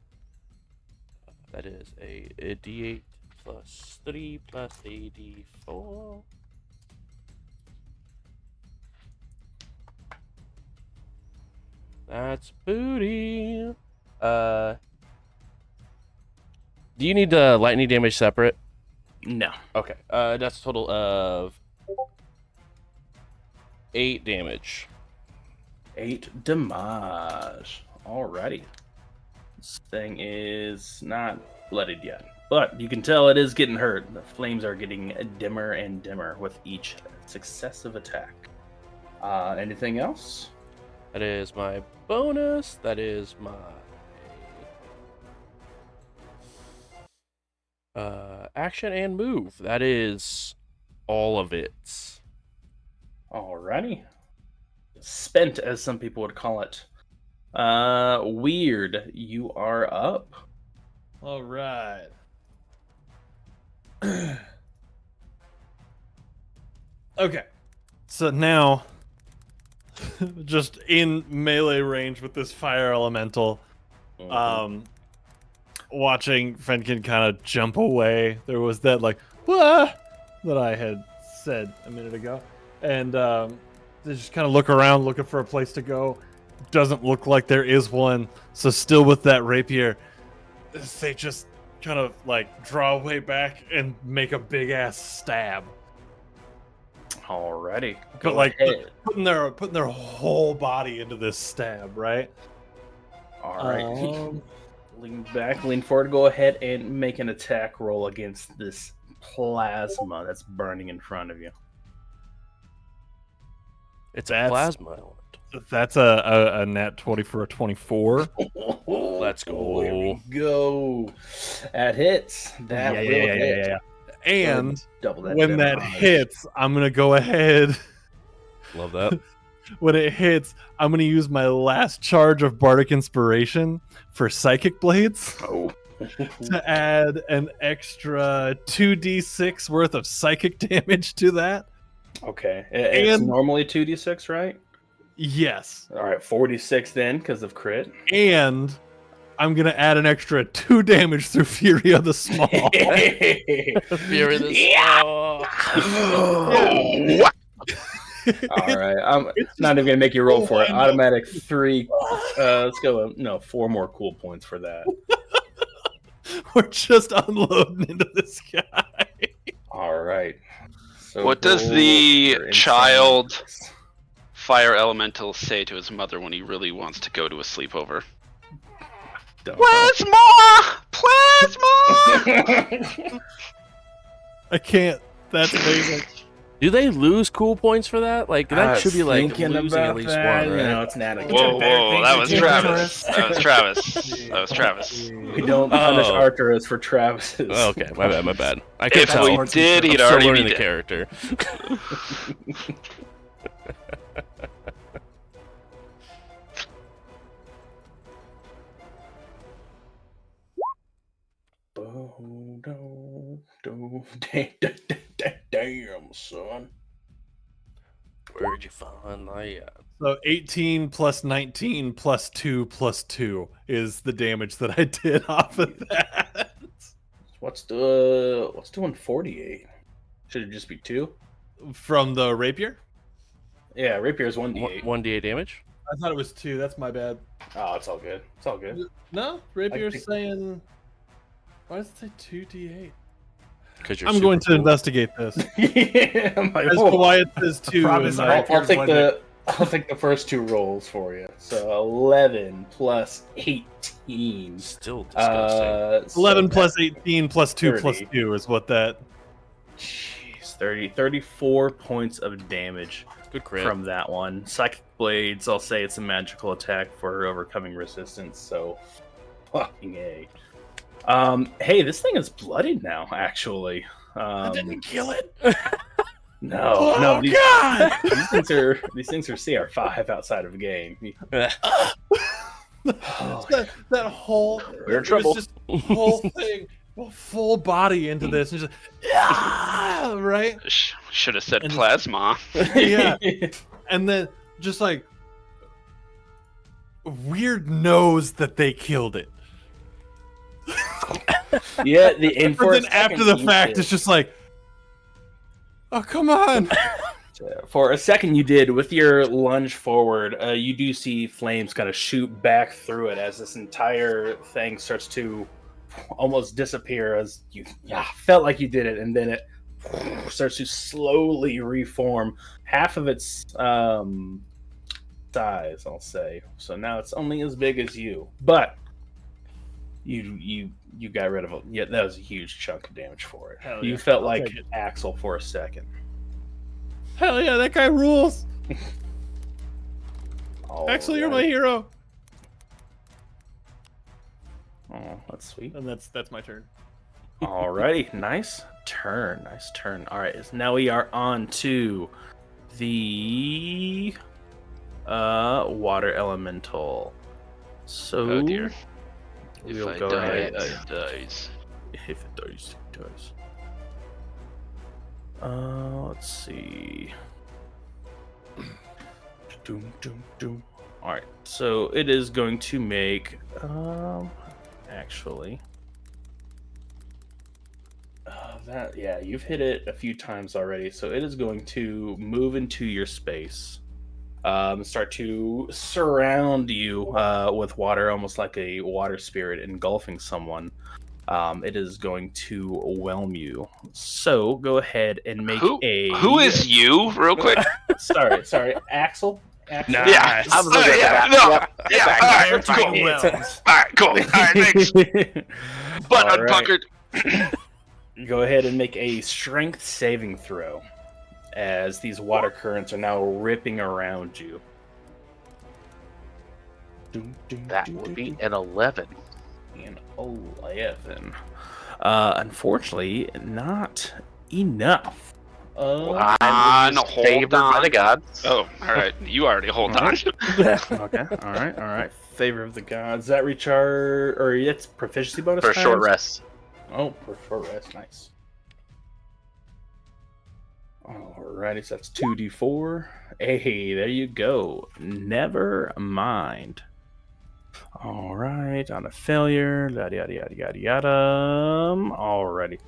That is a D8 plus 3 plus a D4. That's booty. Do you need the lightning damage separate? No. Okay. That's a total of 8 damage. 8 damage. Alrighty. This thing is not bloodied yet, but you can tell it is getting hurt. The flames are getting dimmer and dimmer with each successive attack. Anything else? That is my bonus. That is my action and move. That is all of it. Alrighty. Spent, as some people would call it. Weird, you are up. All right. Okay. So now, just in melee range with this fire elemental, watching Fenkin kind of jump away, there was that like, "Wah!" that I had said a minute ago. And they just kind of look around looking for a place to go. Doesn't look like there is one. So still with that rapier, they just kind of like draw way back and make a big ass stab. Alrighty. But like putting their whole body into this stab, right? Alright. Lean back, lean forward, go ahead and make an attack roll against this plasma that's burning in front of you. It's a plasma element. That's a nat 20 for a 24. Let's go. Here we go. That hits. That will hit. Yeah. And double that when that hits, I'm going to go ahead. Love that. When it hits, I'm going to use my last charge of Bardic Inspiration for Psychic Blades to add an extra 2d6 worth of psychic damage to that. Okay. It's normally 2d6, right? Yes. All right, 46 then because of crit. And I'm going to add an extra 2 damage through Fury of the Small. Fury of the Small. All right, I'm not even gonna make you roll for it. Automatic 3. Let's go. No, 4 more cool points for that. We're just unloading into this guy. All right. So what does the child fire elemental say to his mother when he really wants to go to a sleepover? Plasma! Plasma! I can't. That's amazing. Do they lose cool points for that? Like that should be like losing at least one, right? No, it's not. Whoa, that was Travis. That was Travis. That was Travis. We don't punish Arcturus for Travis's. Oh, okay, my bad. I could tell. We did. He'd I'm already still learning be the dead. character. Damn, son. Where'd you find that? So 18 plus 19 plus 2 plus 2 is the damage that I did off of that. What's doing 48? Should it just be 2? From the rapier? Yeah, rapier is 1d8. 1d8 damage? I thought it was 2. That's my bad. Oh, it's all good. It's all good. No, rapier's think- saying. Why does it say 2d8? Because you're I'm going super to cool. investigate this. Yeah, I'm like, As oh, to why it says 2. Promise and I- I- I'll take the first 2 rolls for you. So 11 plus 18. Still disgusting. So 11 that- plus 18 plus 2 plus 30. 2 is what that. Jeez, 34 points of damage Good crit. from that one. Psychic Blades, I'll say it's a magical attack for overcoming resistance, so fucking A. Hey, this thing is bloodied now, actually. I didn't kill it. No, Oh, no, God! these things are CR5 outside of the game. Oh, that whole. We're in it trouble. was just whole thing, full body into this, and just yeah, right. Should have said And- plasma. Yeah. And then just like weird knows that they killed it. yeah. And But for a then after second the you fact, did. it's just like, oh come on. For a second, you did with your lunge forward. You do see flames kind of shoot back through it as this entire thing starts to almost disappear. As you felt like you did it, and then it starts to slowly reform. Half of its size, I'll say. So now it's only as big as you, but you got rid of it. Yeah, that was a huge chunk of damage for it. Hell You yeah. felt I'll like take it. Axel for a second. Hell yeah, that guy rules. All Axel, you're my right. hero. Oh, that's sweet. And that's my turn. Alrighty, nice turn. All right, so now we are on to the water elemental. So Oh dear. we'll If I go die, ahead. it dies. If it does, it does. Let's see. Doom, doom, doom. All right, so it is going to make actually. You've hit it a few times already, so it is going to move into your space, start to surround you with water, almost like a water spirit engulfing someone. It is going to whelm you. So go ahead and make Who a. is you, real quick? Sorry, Axel. Axel? Nah. Yeah, I was looking at yeah, that. no, Yep. yeah. Back. All Fire right, to cool. the wells. All right, cool. All right, thanks. Butt All right. unpuckered. Go ahead and make a strength saving throw, as these water currents are now ripping around you. That would be an 11. An 11. Unfortunately, not enough. On, was hold favored by on. the gods. Oh, all right. You already hold on. Okay. All right. Favor of the gods. That recharge, or it's proficiency bonus For a short times? rest. Oh, for short rest. Nice. Alrighty, so that's 2d4. Hey, there you go. Never mind. Alright, on a failure. Yada, yada, yada, yada, yada. Alrighty.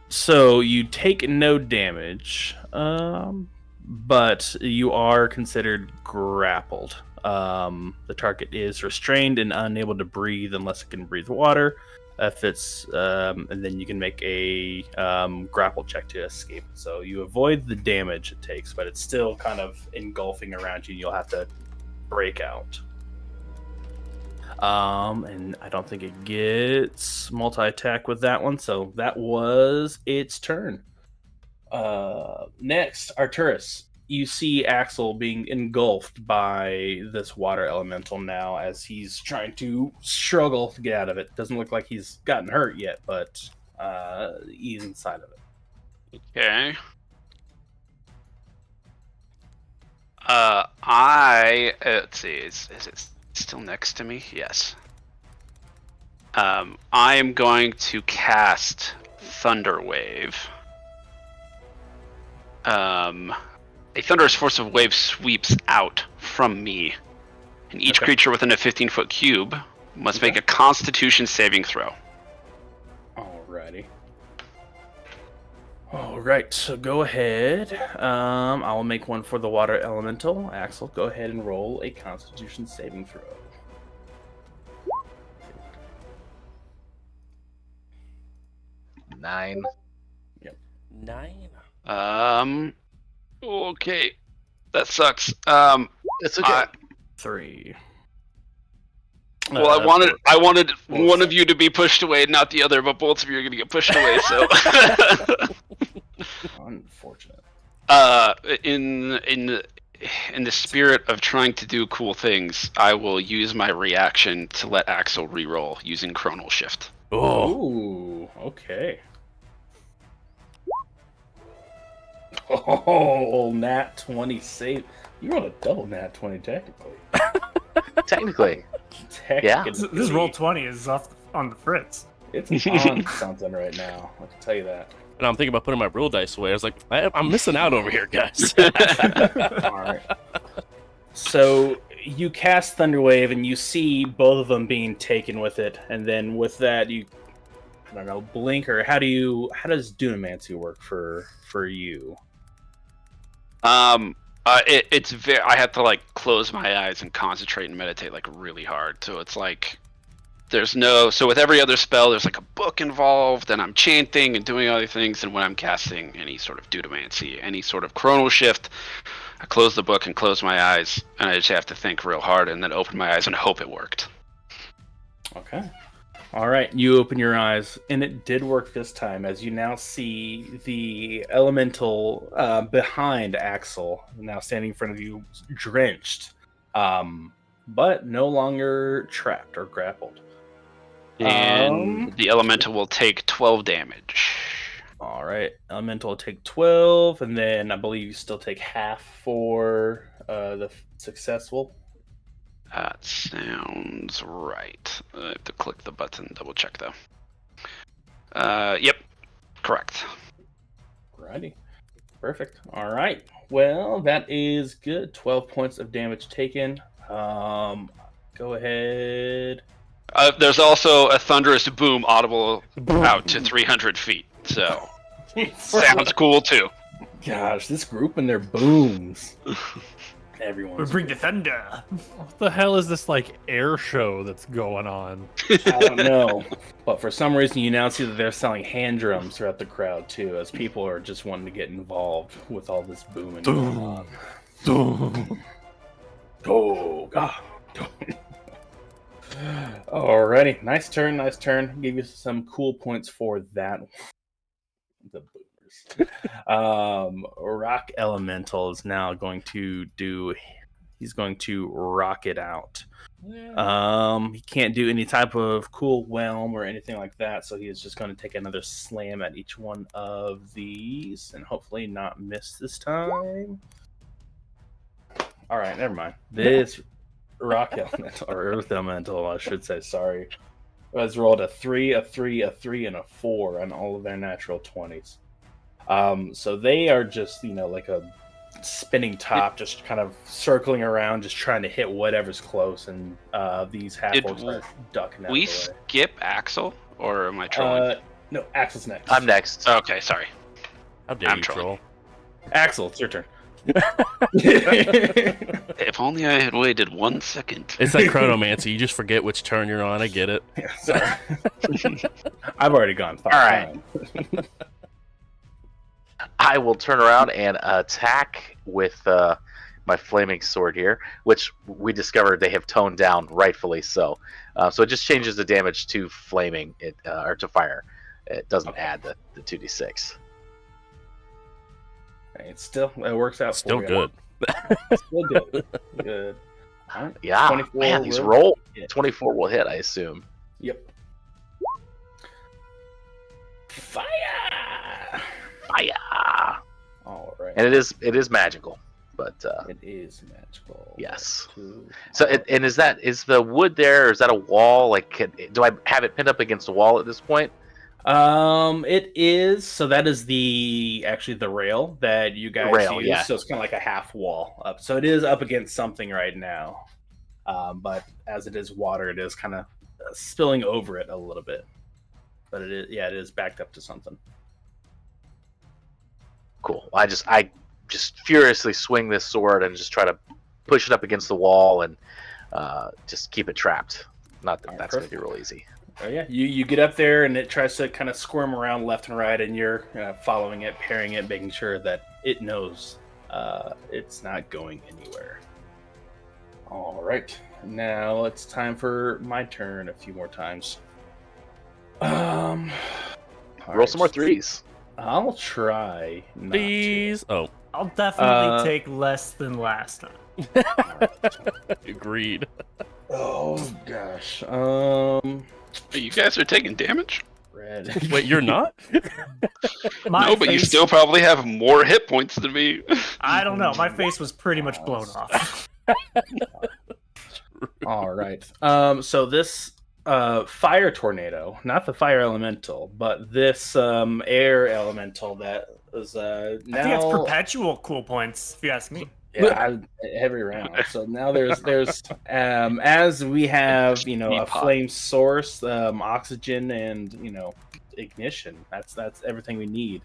So you take no damage, but you are considered grappled. The target is restrained and unable to breathe unless it can breathe water. If it's, and then you can make a grapple check to escape. So you avoid the damage it takes, but it's still kind of engulfing around you. And you'll have to break out. And I don't think it gets multi-attack with that one, so that was its turn. Next, Arturus. You see Axel being engulfed by this water elemental now as he's trying to struggle to get out of it. Doesn't look like he's gotten hurt yet, but he's inside of it. Okay. Let's see. Is it still next to me? Yes. I am going to cast Thunder Wave. a thunderous force of waves sweeps out from me, and each creature within a 15-foot cube must make a Constitution saving throw. Alrighty. Alright, so go ahead. I will make one for the water elemental. Axel, go ahead and roll a Constitution saving throw. Nine. 9. Okay, that sucks. It's okay. 3. Well, I wanted one of you to be pushed away, not the other, but both of you are gonna get pushed away. So, Unfortunate. in the spirit of trying to do cool things, I will use my reaction to let Axel reroll using Chronal Shift. Oh, Ooh, okay. Oh, nat 20 save. You rolled a double nat 20 technically. Technically. Yeah. This roll 20 is on the fritz. It's on something right now. I can tell you that. and I'm thinking about putting my real dice away. I was like, I'm missing out over here, guys. All right. So you cast Thunderwave, and you see both of them being taken with it, and then with that, you, I don't know, blink, or how does Dunamancy work for you? It's very. I have to like close my eyes and concentrate and meditate like really hard. So it's like there's no. So with every other spell, there's like a book involved, and I'm chanting and doing other things. And when I'm casting any sort of Dunamancy, any sort of Chronal Shift, I close the book and close my eyes, and I just have to think real hard, and then open my eyes and hope it worked. Okay. All right, you open your eyes, and it did work this time, as you now see the elemental behind Axel, now standing in front of you, drenched, but no longer trapped or grappled. And the elemental will take 12 damage. All right, elemental will take 12, and then I believe you still take half for the successful. That sounds right. I have to click the button, double check though. Yep, correct. Righty. Perfect. All right. Well, that is good. 12 points of damage taken. Go ahead. There's also a thunderous boom audible out to 300 feet, so sounds cool too. Gosh, this group and their booms. Everyone's We bring the thunder. What the hell is this like air show that's going on? I don't know. But for some reason, you now see that they're selling hand drums throughout the crowd, too, as people are just wanting to get involved with all this booming going on. Oh, God. Alrighty. Nice turn, nice turn. Give you some cool points for that. The boomers. Rock Elemental is now going to do... He's going to rock it out. He can't do any type of cool whelm or anything like that, so he is just going to take another slam at each one of these, and hopefully not miss this time. All right, never mind. This rock elemental, or earth elemental, I should say, sorry, has rolled a 3, a 3, a 3, and a 4 on all of their natural 20s. So they are just, like a spinning top, just kind of circling around, just trying to hit whatever's close, and these half-orcs are ducking out We of the way. skip Axel, or am I trolling? No, Axel's next. I'm next. Okay, sorry. How dare I'm you, trolling. troll? Axel, it's your turn. If only I had waited 1 second. It's like Chronomancy. You just forget which turn you're on. I get it. Yeah, sorry. I've already gone 5 All right. times. I will turn around and attack with my flaming sword here, which we discovered they have toned down, rightfully so. So it just changes the damage to flaming, or to fire. It doesn't add the 2d6. It works out. Still for good. You. Still good. Good. All right. Yeah, 24 man, these will roll. hit. 24 will hit, I assume. Yep. Fire! Fire! All right. And it is magical, but It is magical. yes. Two. So is the wood there, or is that a wall? Like, do I have it pinned up against a wall at this point? It is. So that is the rail that you guys Rail, use. yeah. So it's kind of like a half wall up. So it is up against something right now. But as it is water, it is kind of spilling over it a little bit. But it is backed up to something. Cool. I just furiously swing this sword and just try to push it up against the wall and just keep it trapped. Not that that's going to be real easy. Oh yeah, you get up there and it tries to kind of squirm around left and right, and you're following it, parrying it, making sure that it knows it's not going anywhere. All right, now it's time for my turn a few more times. Roll right. some more threes. I'll try. Not Please. Oh, I'll definitely take less than last time. agreed. Oh gosh. You guys are taking damage? Red. Wait, you're not? No, but you still probably have more hit points than me. I don't know. My face was pretty much blown off. All right. So this fire tornado, not the fire elemental, but this air elemental that is now. I think it's perpetual cool points, if you ask me. Yeah, every round. So now there's as we have a flame source, oxygen, and ignition. That's everything we need.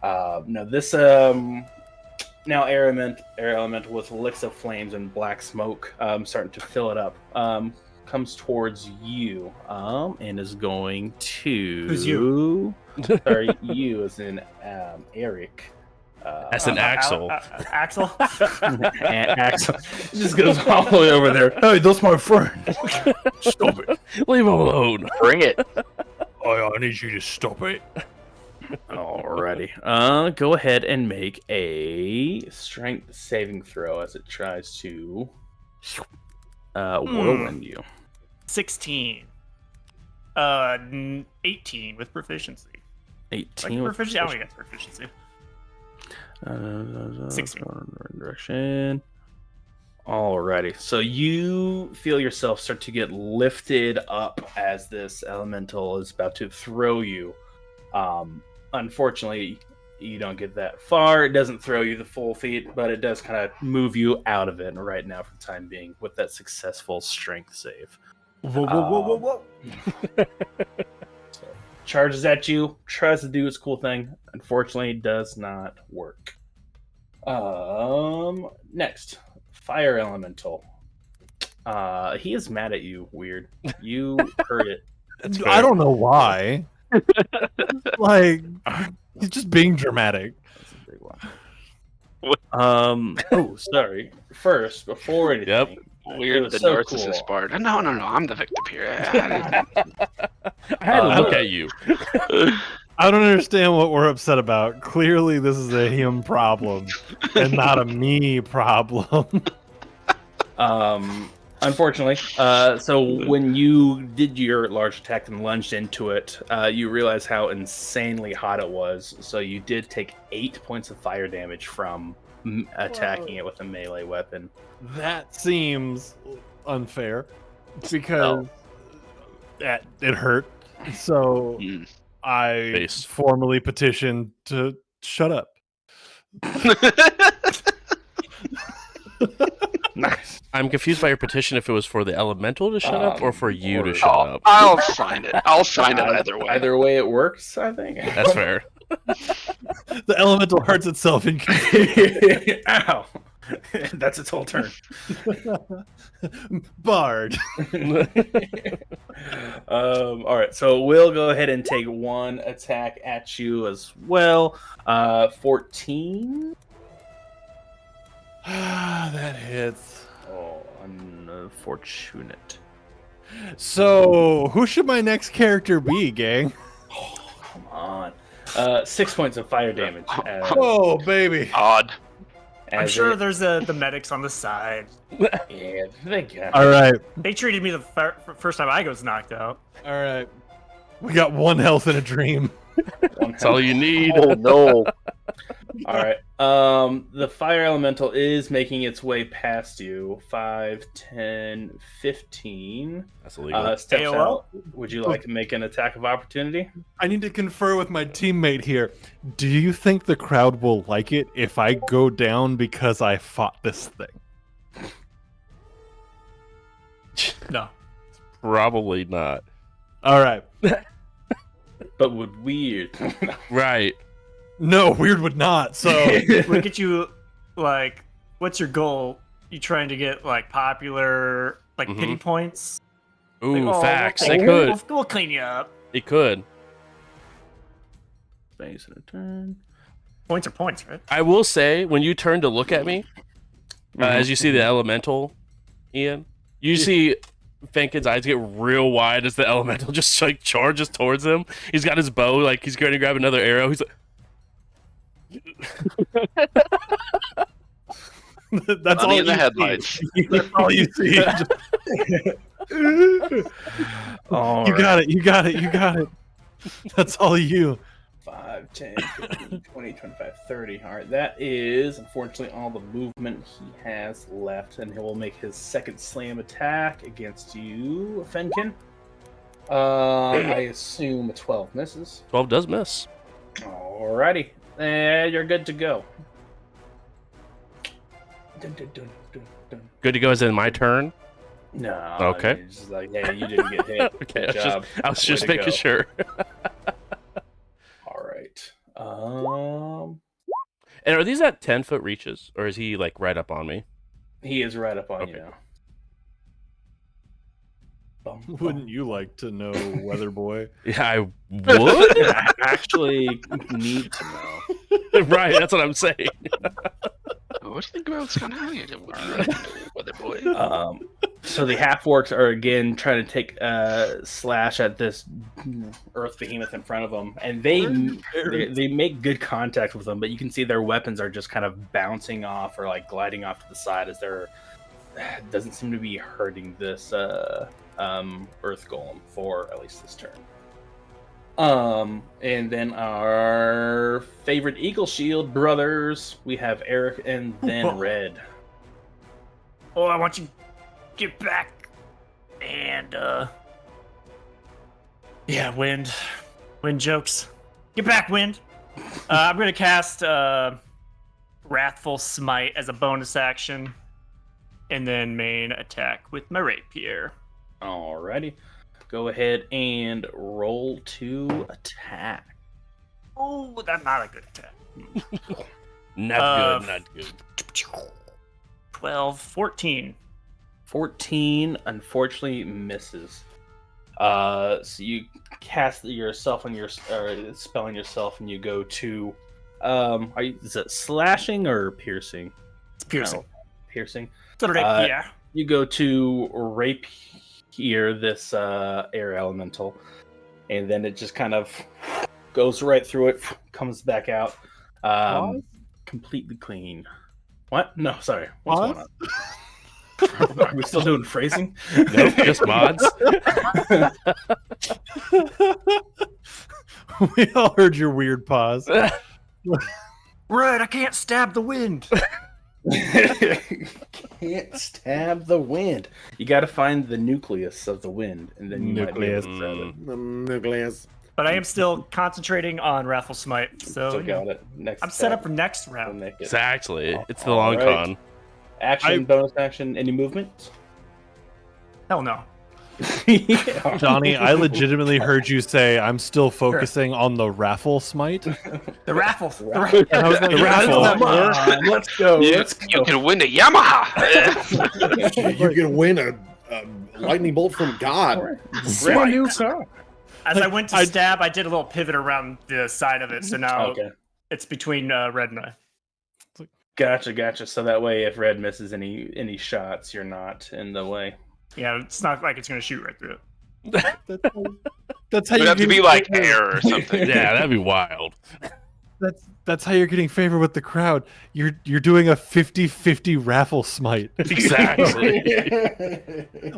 Now this now air elemental with licks of flames and black smoke starting to fill it up. Comes towards you and is going to. Who's you? Sorry, you as in Eric. As an Axel. Axel? Axel just goes all the way over there. Hey, that's my friend. Stop it. Leave him alone. Bring it. I need you to stop it. Alrighty. Go ahead and make a strength saving throw as it tries to whirlwind you. 16. 18 with proficiency. 18 Like with proficiency? I don't get proficiency. 16. Direction. Alrighty. So you feel yourself start to get lifted up as this elemental is about to throw you. Unfortunately, you don't get that far. It doesn't throw you the full feet, but it does kind of move you out of it right now for the time being with that successful strength save. Whoa. So, charges at you, tries to do its cool thing. Unfortunately, does not work. Next, fire elemental. He is mad at you. Weird. You heard it. I don't know why. Like, he's just being dramatic. That's a big one. Oh, sorry. First, before anything. Yep. Weird, the so narcissist cool. part. No, I'm the victim here. I had to look at you. I don't understand what we're upset about. Clearly, this is a him problem and not a me problem. Unfortunately, so when you did your large attack and lunged into it, you realize how insanely hot it was. So you did take 8 points of fire damage from attacking it with a melee weapon. That seems unfair because it hurt. So I Base. formally petitioned to shut up. Nice. I'm confused by your petition if it was for the elemental to shut up or for you to shut up. I'll sign it. I'll sign it either way. Either way, it works. I think. That's fair. The elemental hurts itself in Ow! That's its whole turn. Bard. All right, so we'll go ahead and take one attack at you as well. 14. That hits. Oh, unfortunate. So, who should my next character be, gang? Oh, come on. 6 points of fire damage. Oh, baby. Odd. I'm sure there's the medics on the side. Yeah, they got All right. They treated me the first time I was knocked out. All right. We got one health in a dream. That's all you need. Oh no. All right. The fire elemental is making its way past you. 5, 10, 15. That's illegal. Steps AOL? out. Would you like to make an attack of opportunity? I need to confer with my teammate here. Do you think the crowd will like it if I go down because I fought this thing? No. Probably not. All right. But would weird. Right. No, weird would not. So Look at you, like, what's your goal? You trying to get, like, popular, like, pity points? Ooh, Like, oh, facts. we'll, It could. We'll clean you up. It could. Space and a turn. Points are points, right? I will say, when you turn to look at me, as you see the elemental, Ian, you see Fenkin's eyes get real wide as the elemental just like charges towards him. He's got his bow, like he's going to grab another arrow. He's like, that's all Money in the you headlights. see. That's all you see. All You right. got it. You got it. You got it. That's all you. 5, 10, 15, 20, 25, 30. All right, that is unfortunately all the movement he has left, and he will make his second slam attack against you, Fenkin. I assume a 12 misses. 12 does miss. Alrighty, and you're good to go. Dun, dun, dun, dun, dun. Good to go as in my turn. No. Okay. It's just like, hey, you didn't get hit. Okay, Good job. I was just Way to making go. sure. All right. And are these at 10-foot reaches, or is he like right up on me? He is right up on Okay. you now. Bum, bum. Wouldn't you like to know, Weather Boy? Yeah, I would. I actually need to know. Right, that's what I'm saying. What do you think about what's going on here? What do you reckon, Weather Boy? So the half orcs are again trying to take slash at this earth behemoth in front of them, and they make good contact with them, but you can see their weapons are just kind of bouncing off or like gliding off to the side as they're doesn't seem to be hurting this earth golem for at least this turn. And then our favorite Eagle Shield brothers, we have Eric and then Red. Oh, I want you to get back. And, yeah, Wind jokes. Get back, Wind. I'm going to cast Wrathful Smite as a bonus action. And then main attack with my rapier. Alrighty. Go ahead and roll to attack. Oh, that's not a good attack. Not good. 12, 14. 14 unfortunately misses. So you cast yourself on your spell on yourself, and you go to is it slashing or piercing? It's piercing. No, piercing. It's a rapier. You go to rapier this air elemental, and then it just kind of goes right through it, comes back out, completely clean. What? No, sorry. What's going on? Are we still doing phrasing? Nope, just mods. We all heard your weird pause. Right, I can't stab the wind. Can't stab the wind. You got to find the nucleus of the wind, and then you might be able to stab it. Nucleus. But I am still concentrating on Wrathful Smite, so So got it. Next. I'm set up attack for next will round. make it. Exactly. It's the long Alright. con. Action, bonus action, any movement? Hell no. Johnny, I legitimately heard you say I'm still focusing on the raffle smite. The raffle. And I was like, The raffle. "Come on." Let's go. You, Let's you go. can win a Yamaha. You can win a lightning bolt from God. Brand new car. As I went to stab, I did a little pivot around the side of it, so now Okay. it's between Red and I. Gotcha. So that way, if Red misses any shots, you're not in the way. Yeah, it's not like it's going to shoot right through it. That's how It'd you have to get be like air or something. Yeah, that'd be wild. That's how you're getting favor with the crowd. You're doing a 50-50 raffle smite. Exactly.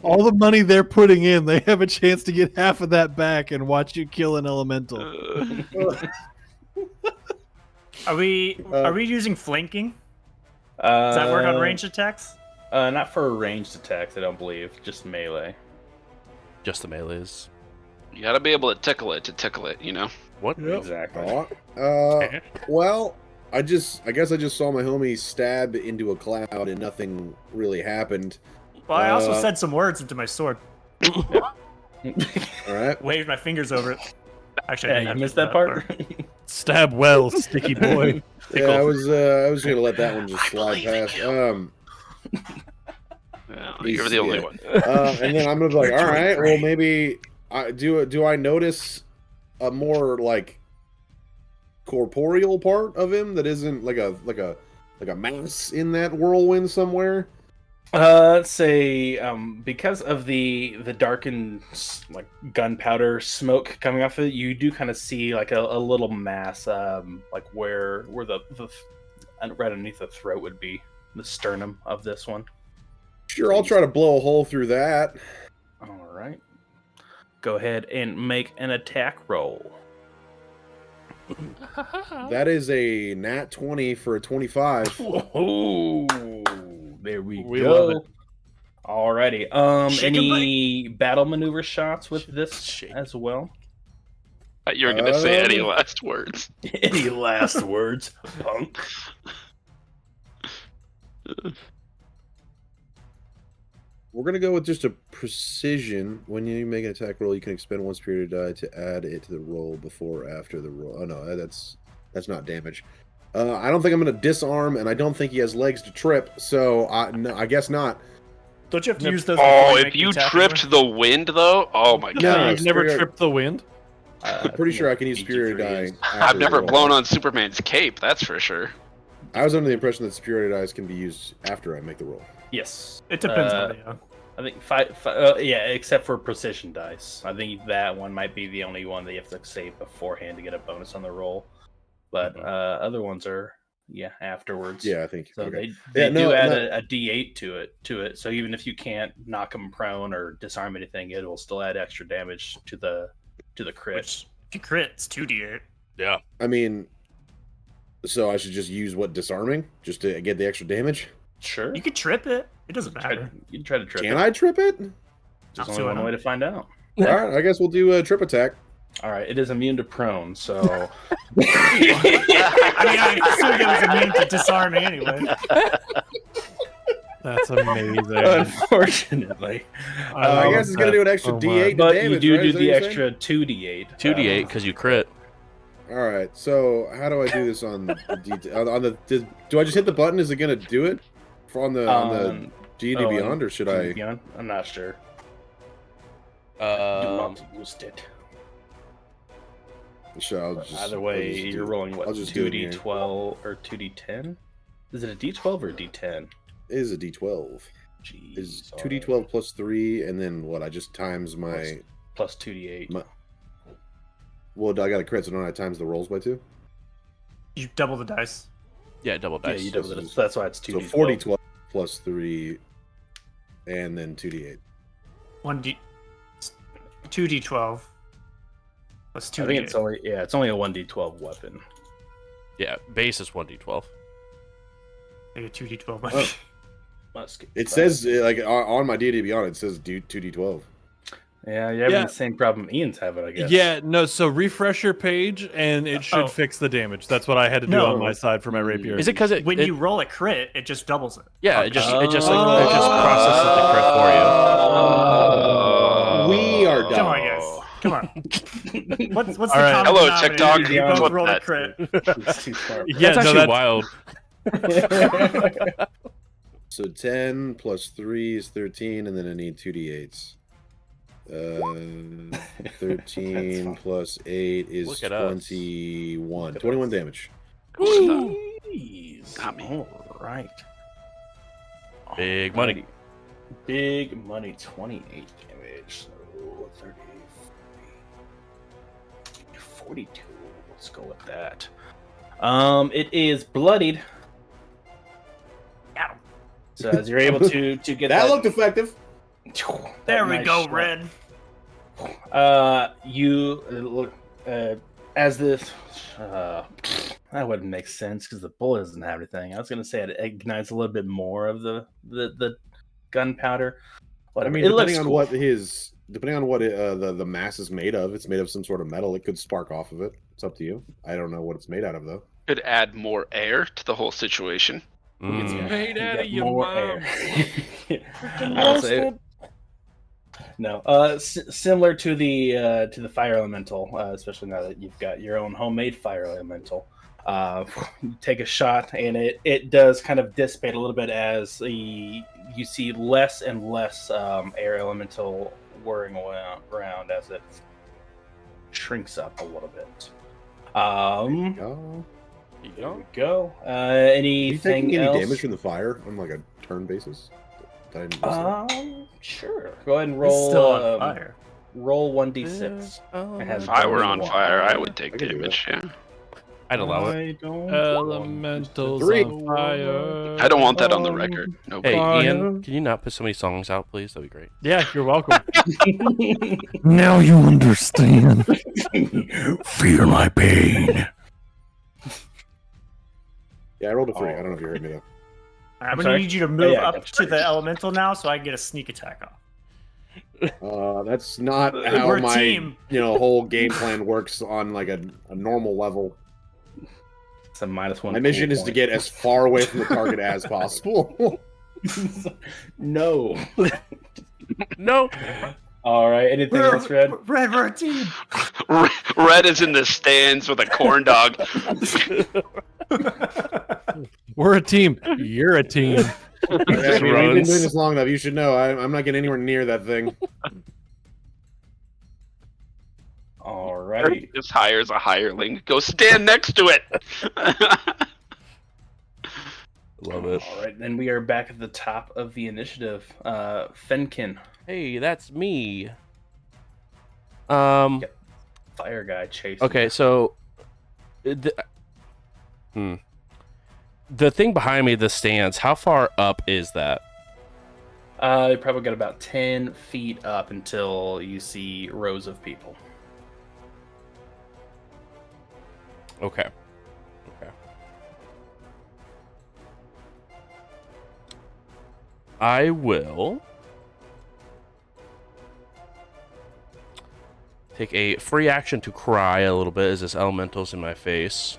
All the money they're putting in, they have a chance to get half of that back and watch you kill an elemental. Are we using flanking? Does Does that work on ranged attacks? Not for ranged attacks, I don't believe. Just melee. Just the melees. You gotta be able to tickle it, you know? What? Exactly. Well, I guess I just saw my homie stab into a cloud and nothing really happened. Well, I also said some words into my sword. All right. Waved my fingers over it. Actually, I Yeah, didn't you have missed to do that part. Stab well, sticky boy. Yeah, I was gonna let that one just slide past. Yeah, you're the only one. And then I'm gonna be like, all right, well maybe do I notice a more like corporeal part of him that isn't like a mass in that whirlwind somewhere? Let's say because of the darkened like gunpowder smoke coming off of it, you do kind of see like a little mass, like where the right underneath the throat would be, the sternum of this one. Sure, I'll try to blow a hole through that. All right, go ahead and make an attack roll. That is a nat 20 for a 25. Oh, there we love go. it. Alrighty. Shake 'em, Any battle maneuver shots with this as well? You're gonna say any last words. Any last words, punk? We're gonna go with just a precision. When you make an attack roll, you can expend one spirit die to add it to the roll before or after the roll. Oh no, that's not damage. I don't think I'm gonna disarm, and I don't think he has legs to trip. So no, I guess not. Don't you have to use those? Oh, if you tripped the wind, though, oh my No, god! You've never Spirit- tripped the wind? I'm pretty sure I can use spirit die. I've never blown on Superman's cape, that's for sure. I was under the impression that spirit dice can be used after I make the roll. Yes. It depends on the. I think yeah, except for precision dice. I think that one might be the only one that you have to save beforehand to get a bonus on the roll. But other ones are afterwards. Yeah, I think. So Okay. they Yeah, do add a D8 to it. So even if you can't knock them prone or disarm anything, it will still add extra damage to the crit. Which, if you crit, it's 2d8. Yeah. I mean, so I should just use what disarming just to get the extra damage? Sure. You could trip it. It doesn't matter. You can try to trip Can it. I trip it? There's Not only so one I way know. to find out. All right, I guess we'll do a trip attack. All right, it is immune to prone, so I mean, I assumed it was immune to disarming anyway. That's amazing. unfortunately. I guess it's gonna do an extra Oh my. D8 to But damage. you do right? do Is that the what you're saying? extra 2d8. 2d8 because you crit. All right, so how do I do this on the do I just hit the button? Is it gonna do it on the D&D Beyond, or should I? Beyond? I'm not sure. Do Um, not use it. Sure, I'll just, Either I'll way, just you're do- rolling what? I'll just do it here. 2d12 or 2d10? Is it a d12 or a d10? It is a D12. Jeez. Is alright. 2D12 plus 3, and then what? I just times my. Plus 2d8. Well, I got a crit, so don't I times the rolls by 2? You double the dice. yeah, double Yeah, dice. you double it. So that's why it's 2d12. So 4D12 plus 3, and then 2D8. 2d12 plus 2d8. I think it's only a 1d12 weapon. Yeah, base is 1d12. Maybe 2d12. Oh. Must get It that. says like on my D&D Beyond, it says 2D12. Yeah, you're having Yeah. the same problem Ian's having, I guess. Yeah, no, so refresh your page and it should Oh. fix the damage. That's what I had to do No. on my side for my rapier. Is it because When you roll a crit, it just doubles it. Yeah, it just Oh. processes the crit for you. We are Come done. on, guys. Come on. What's the All right. common Hello, denominator? TikTok. You both What rolled a that- crit. It's too smart. Yeah, That's no, actually that's- wild. So 10 plus 3 is 13, and then I need 2D8s. 13 plus 8 is Look at us. 21. 21 damage. Jeez. Not me. All right. Big money. Big money, 28 damage. So 30, 42. Let's go with that. It is bloodied. Ow. So as you're able to get That looked effective. There we nice go, shot. Red. You look as this. That wouldn't make sense because the bullet doesn't have anything. I was gonna say it ignites a little bit more of the gunpowder. Whatever. I mean, It looks depending on cool. what the mass is made of, it's made of some sort of metal. It could spark off of it. It's up to you. I don't know what it's made out of though. Could add more air to the whole situation. It's Mm. made you out get of your more mom. air. I'll say- No, similar to the fire elemental, especially now that you've got your own homemade fire elemental. You take a shot, and it does kind of dissipate a little bit as you see less and less air elemental whirring around as it shrinks up a little bit. Oh, There we go. are you Anything taking any else? damage from the fire on like a turn basis? Did I miss that? Sure. Go ahead and It's roll. still on fire. Roll 1d6. It has If I were on Wow. fire, I would take I could do damage. Yeah. I'd allow it. I don't Elementals Three. on fire. I don't want that on the record. Hey, Nobody. Ian, can you not put so many songs out, please? That'd be great. Yeah, you're welcome. Now you understand. Feel my pain. Yeah, I rolled a 3. I don't know if you heard me though. I'm sorry? gonna need you to move yeah, up that's to right. the elemental now, so I can get a sneak attack off. That's not how We're a my team. whole game plan works on like a normal level. It's a -1. My mission is to get as far away from the target as possible. No. No. All right. Anything else, Red? We're a team. Red is in the stands with a corn dog. We're a team. You're a team. I mean, we've been runs. doing this long enough. You should know. I'm not getting anywhere near that thing. All righty. Just hires a hireling. Go stand next to it. Love it. All right. Then we are back at the top of the initiative. Fenkin, Hey, that's me. Fire guy chasing. Okay, so the thing behind me, the stands, how far up is that? You probably got about 10 feet up until you see rows of people. Okay. Okay. I will take a free action to cry a little bit as this elemental's in my face.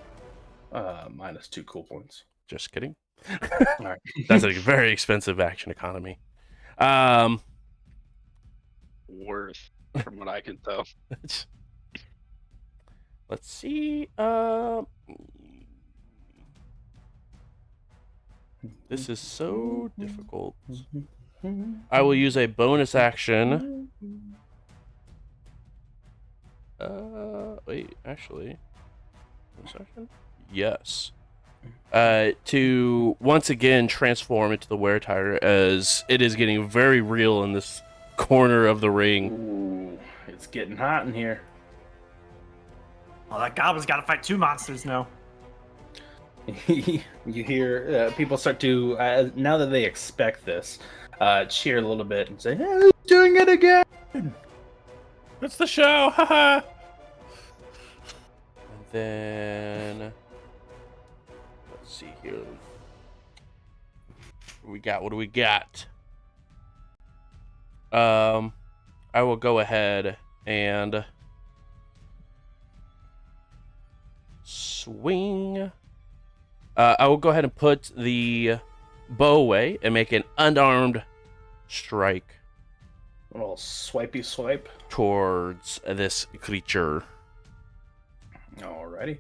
-2 cool points. Just kidding. All right. That's a very expensive action economy. Worth, from what I can tell. Let's see. This is so difficult. I will use a bonus action. Wait, actually. Bonus action? Yes. To once again transform into the Weretire as it is getting very real in this corner of the ring. Ooh, it's getting hot in here. Oh, that goblin's got to fight 2 monsters now. You hear people start to, now that they expect this, cheer a little bit and say, "Hey, he's doing it again!" It's the show. Haha. And then let's see here. What do we got? I will go ahead and swing. I will go ahead and put the bow away and make an unarmed strike A little swipey swipe. towards this creature. Alrighty.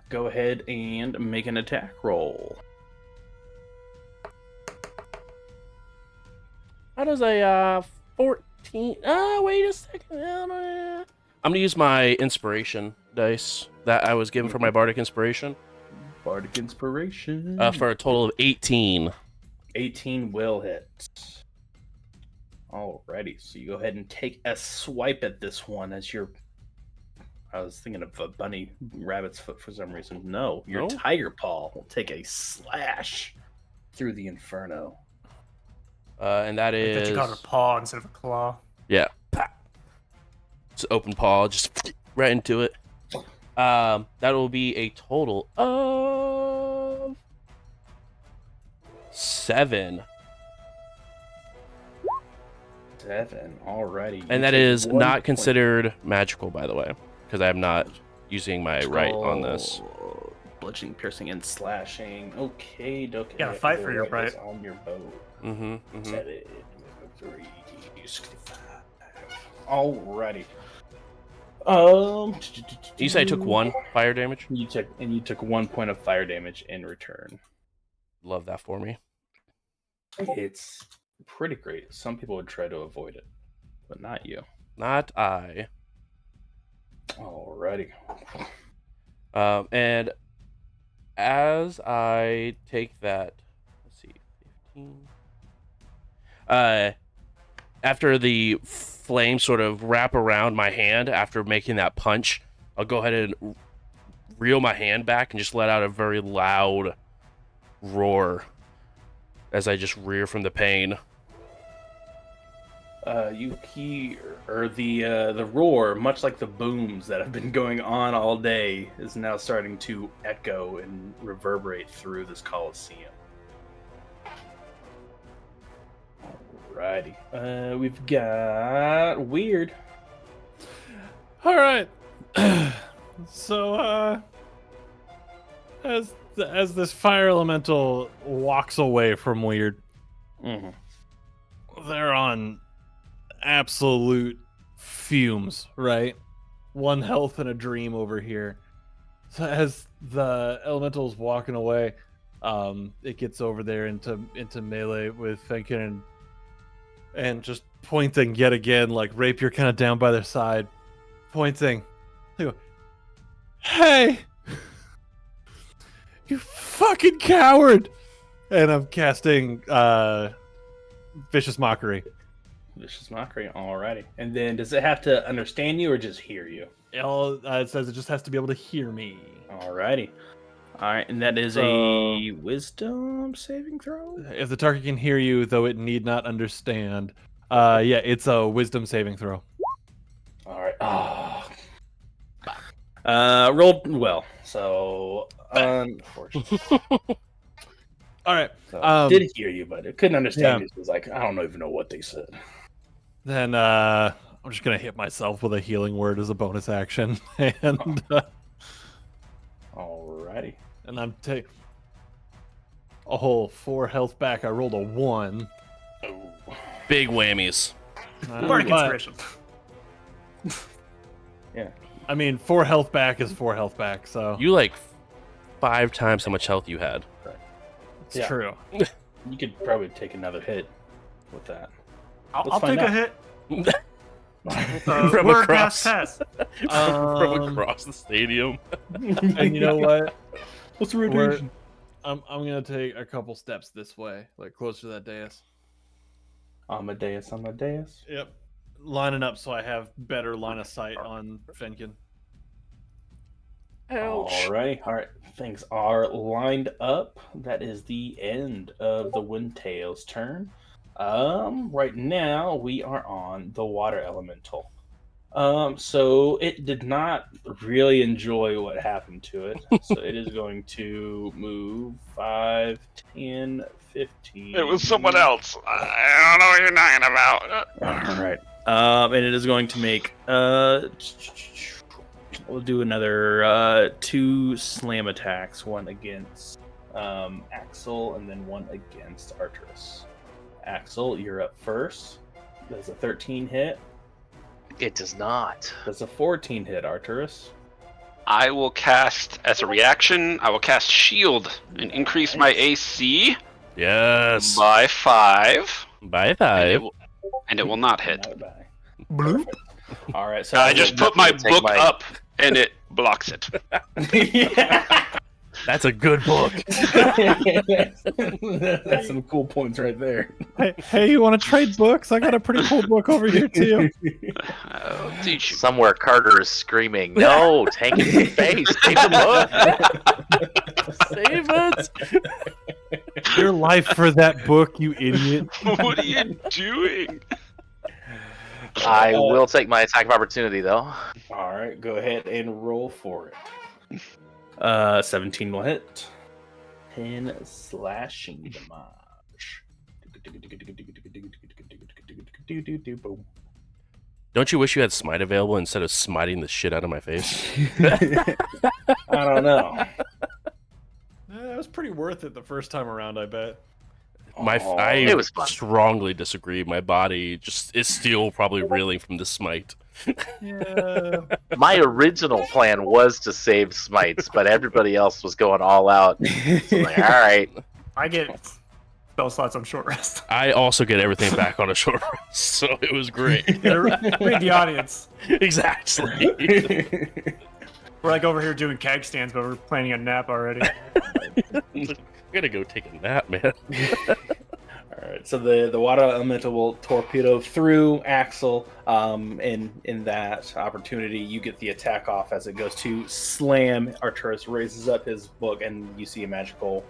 Go ahead and make an attack roll. How does a 14? Wait a second. I'm gonna use my inspiration dice that I was given for my bardic inspiration Bardic Inspiration. for a total of 18. 18 will hit. Alrighty, so you go ahead and take a swipe at this one as your. I was thinking of a bunny rabbit's foot for some reason. No, your No? tiger paw will take a slash through the inferno. And that Like that is you got a paw instead of a claw. yeah. Pah. It's open paw, just right into it. That will be a total of 7. 7. Alrighty. And that is not considered magical, by the way, because I am not using my right on this. Bludgeoning, piercing, and slashing. Okay, okay. Gotta fight for your right. On your bow. 7, 3, 65. Alrighty. You say I took 1 fire damage? You took 1 point of fire damage in return. Love that for me. It's pretty great. Some people would try to avoid it, but not you. Not I. Alrighty. And as I take that, let's see, 15. After the flames sort of wrap around my hand after making that punch, I'll go ahead and reel my hand back and just let out a very loud roar as I just rear from the pain. You hear the roar, much like the booms that have been going on all day, is now starting to echo and reverberate through this Coliseum. Alrighty. We've got Weird. All right. So, as this fire elemental walks away from Weird, they're on absolute fumes, right? 1 health and a dream over here. So as the elemental's walking away, it gets over there into melee with Fenkin and just pointing yet again, like Rapier kind of down by their side, pointing. They go, "Hey, you fucking coward!" And I'm casting Vicious Mockery. Vicious Mockery, alrighty. And then does it have to understand you or just hear you? It says it just has to be able to hear me. Alrighty. Alright, and that is a Wisdom saving throw? If the target can hear you, though it need not understand. Yeah, it's a Wisdom saving throw. Alright. Rolled well, so unfortunately. Alright. So, did hear you, but it couldn't understand you. It was like, I don't even know what they said. Then I'm just gonna hit myself with a healing word as a bonus action, and alrighty. And I'm taking a whole 4 health back. I rolled a 1. Oh. Big whammies. Bardic Inspiration. Yeah. I mean, 4 health back is 4 health back. So you like 5 times how much health you had. It's true. You could probably take another hit with that. I'll take a hit. From word across, pass. from across the stadium. And you know what? What's the rotation? I'm gonna take a couple steps this way, like closer to that dais. Amadeus. Yep. Lining up so I have better line of sight on Fenkin. Ouch. Alright. Things are lined up. That is the end of the Windtail's turn. Right now we are on the Water Elemental. So it did not really enjoy what happened to it. So it is going to move 5, 10, 15. It was someone else. I don't know what you're talking about. Alright. And it is going to make we'll do another 2 slam attacks, one against Axel and then one against Arturus. Axel, you're up first. Does a 13 hit? It does not. Does a 14 hit, Arturus? I will cast, as a reaction, I will cast Shield and increase my AC Yes. by 5. By 5. And it will not hit. Bloop. All right, so I just put my book up and it blocks it. That's a good book. That's some cool points right there. Hey, you want to trade books? I got a pretty cool book over here too. I'll teach you. Somewhere Carter is screaming, "No, tank it in the face! Take the book! Save it! Your life for that book, you idiot. What are you doing? I will take my attack of opportunity though. All right, go ahead and roll for it. 17 will hit. 10 slashing damage. Boom. Don't you wish you had smite available instead of smiting the shit out of my face? I don't know. It was pretty worth it the first time around, I bet. I was fun. strongly disagree. My body just is still probably reeling from the smite. Yeah. My original plan was to save smites, but everybody else was going all out. So I'm like, all right. I get spell slots on short rest. I also get everything back on a short rest, so it was great. Read the audience. Exactly. We're like over here doing keg stands, but we're planning a nap already. I'm gonna go take a nap, man. All right, so the water elemental will torpedo through Axel. In that opportunity, you get the attack off as it goes to slam. Arcturus raises up his book, and you see a magical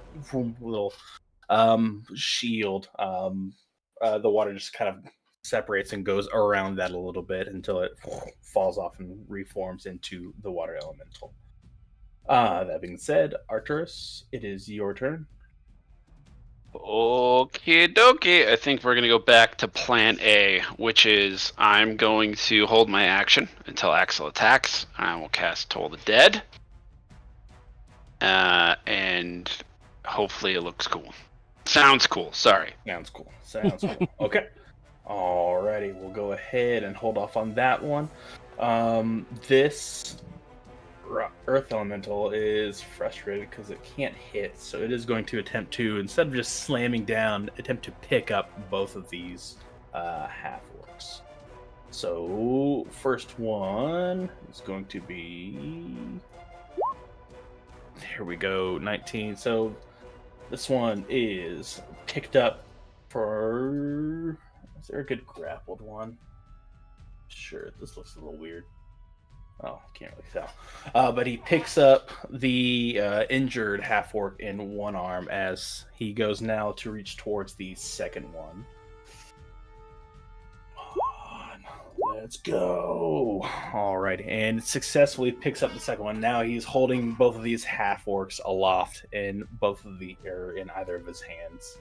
little shield. The water just kind of separates and goes around that a little bit until it falls off and reforms into the water elemental. That being said, Arcturus, it is your turn. Okie dokie. I think we're going to go back to plan A, which is I'm going to hold my action until Axel attacks. I will cast Toll the Dead. And hopefully it looks cool. Sounds cool, sorry. Sounds cool. Okay. Alrighty, we'll go ahead and hold off on that one. This Earth Elemental is frustrated because it can't hit, so it is going to attempt to, instead of just slamming down, attempt to pick up both of these half-orcs. So, first one is going to be... There we go, 19. So, this one is picked up for... Is there a good grappled one? Sure, this looks a little weird. Oh, can't really tell. But he picks up the injured half-orc in one arm as he goes now to reach towards the second one. Let's go. All right, and successfully picks up the second one. Now he's holding both of these half-orcs aloft in in either of his hands.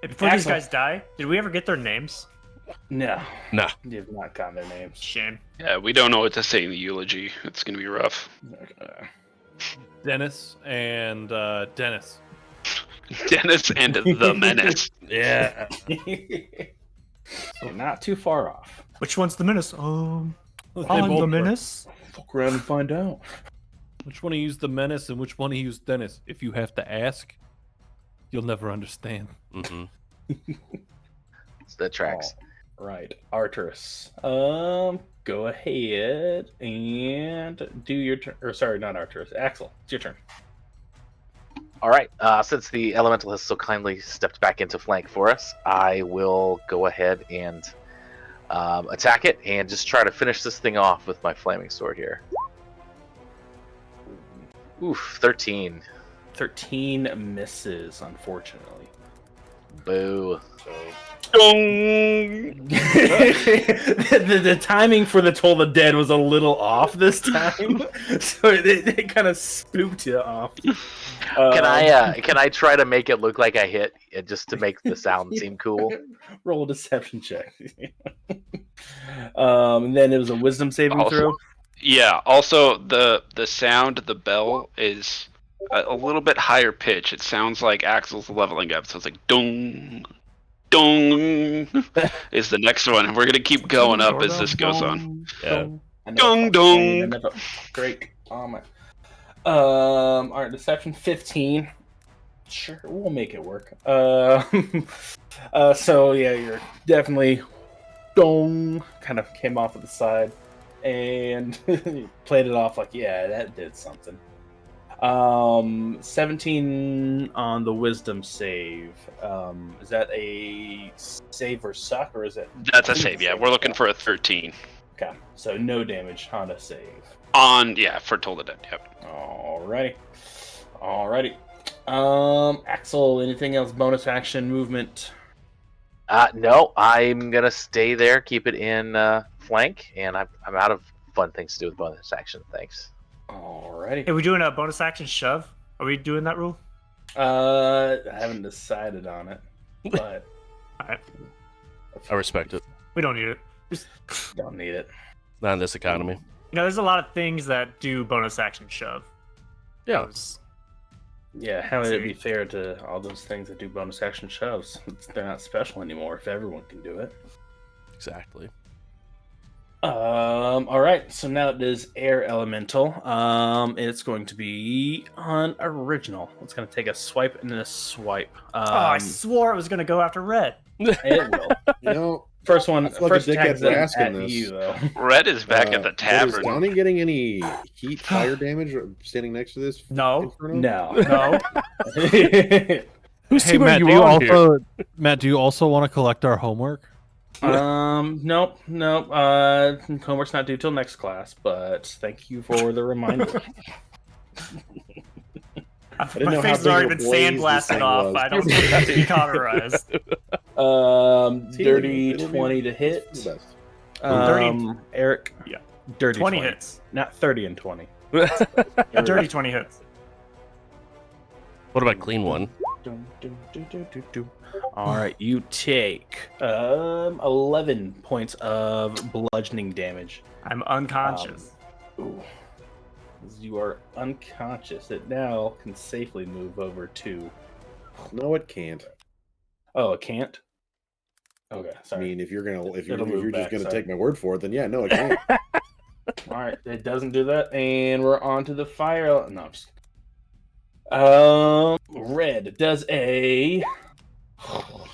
Hey, before these guys die, did we ever get their names? No. No. You have not gotten their names. Shame. Yeah, we don't know what to say in the eulogy. It's going to be rough. Dennis and Dennis. Dennis and the Menace. Yeah. So not too far off. Which one's the menace? They I'm both the work. menace. Fuck around and find out. Which one used the menace and which one he used Dennis? If you have to ask, you'll never understand. Mm-hmm. That tracks. Right, Arcturus. Go ahead and do your turn. Or sorry, not Arcturus. Axel, it's your turn. All right. Since the elemental has so kindly stepped back into flank for us, I will go ahead and attack it and just try to finish this thing off with my flaming sword here. Oof, 13. 13 misses, unfortunately. Boo. The timing for the Toll the Dead was a little off this time, so it kind of spooked you off. Can I try to make it look like I hit, just to make the sound seem cool? Roll a deception check. And then it was a wisdom saving throw. Yeah, also the sound of the bell is a little bit higher pitch. It sounds like Axel's leveling up, so it's like dong. Dong is the next one, and we're gonna keep going up as this goes on. Yeah. Dong dong. Great. All right, deception 15. Sure, we'll make it work. So yeah, you're definitely dong. Kind of came off at the side, and played it off like, yeah, that did something. 17 on the wisdom save. Is that a save or suck, or is it? That's a save. Yeah, we're looking for a 13 Okay, so no damage on a save. For Toll the Dead. Yep. Alrighty. Axel, anything else? Bonus action movement. No, I'm gonna stay there, keep it in flank, and I'm out of fun things to do with bonus action. Thanks. Alrighty. Hey, we doing a bonus action shove? Are we doing that rule? I haven't decided on it, but Alright. I respect it. We don't need it. Just, don't need it. Not in this economy. you know, there's a lot of things that do bonus action shove. Yeah. Those- Yeah, how would it be fair to all those things that do bonus action shoves? They're not special anymore if everyone can do it. Exactly. All right, so now it is air elemental. It's going to be on original. It's going to take a swipe and then a swipe. I swore it was going to go after red. It will. You know, First one, I feel like first a dickhead attack's for asking at this. you though. Red is back at the Is tavern. Donnie getting any heat, fire damage standing next to this? No. Inferno? No. Whose Hey team are Matt, you do you on here? also Matt, do you also want to collect our homework? Nope. Homework's not due till next class, but thank you for the reminder. didn't know My how face has big already of a been blaze this sandblasted thing off. was. I don't need that to be cauterized. Dirty It'll be- 20 to it's hit. the best. 30. Eric. Yeah. Dirty 20 hits. Not 30 and 20. A dirty 20 hits. What about clean one? All right, you take 11 points of bludgeoning damage. I'm unconscious. Ooh. As you are unconscious, it now can safely move over to. No, it can't. Oh, it can't. Okay, I sorry. mean, if you're It'll move just back, gonna sorry. take my word for it, then yeah, no, it can't. All right, it doesn't do that, and we're on to the fire. No, I'm just red does a.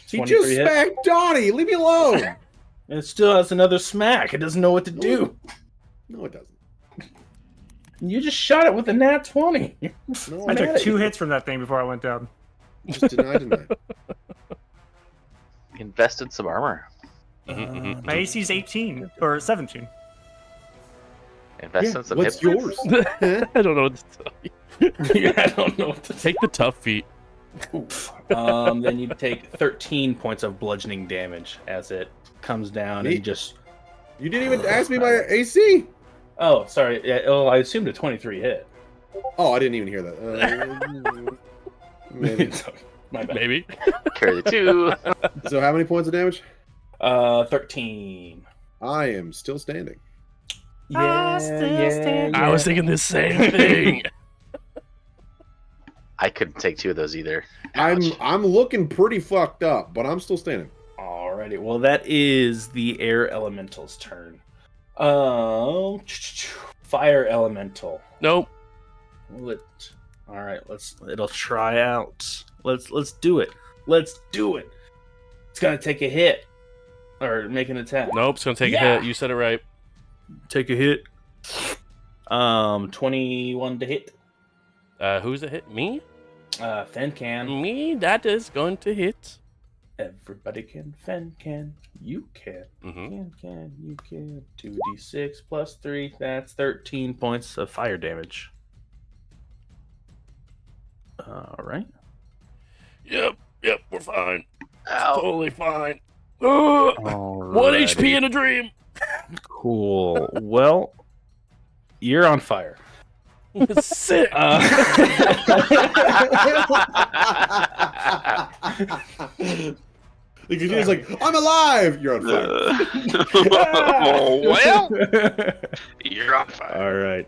He 23 just hit. smacked Donnie. Leave me alone. It still has another smack. It doesn't know what to do. No, it doesn't. You just shot it with a nat 20. No, I it took mad at 2 you. hits from that thing before I went down. just deny. Invest in some armor. My AC is 18 or 17. Invest in some What's hit yours? I don't know what to tell you. Yeah, I don't know what to Take the tough feet. Then you take 13 points of bludgeoning damage as it comes down Neat. and just. You didn't even ask me my AC. Oh, sorry. Yeah, oh, I assumed a 23 hit. Oh, I didn't even hear that. Maybe. My bad. Maybe. Carry the 2. So how many points of damage? 13. I am still standing. I was thinking the same thing. I couldn't take 2 of those either. I'm looking pretty fucked up, but I'm still standing. Alrighty. Well, that is the air elemental's turn. Fire elemental. Nope. All right. It'll try out. Let's do it. Let's do it. It's gonna take a hit or make an attack. Nope. It's gonna take a Yeah. hit. You said it right. Take a hit. 21 to hit. Who's it hit? Me? Fen can. Me? That is going to hit. Everybody can. Fen can. You can. Mm-hmm. Can. You can. 2d6 plus 3. That's 13 points of fire damage. All right. Yep. We're fine. Ow. Totally fine. Ugh, 1 HP in a dream. Cool. Well, you're on fire. Sick. The computer's like, I'm alive. You're on fire. Well, you're on fire. All right.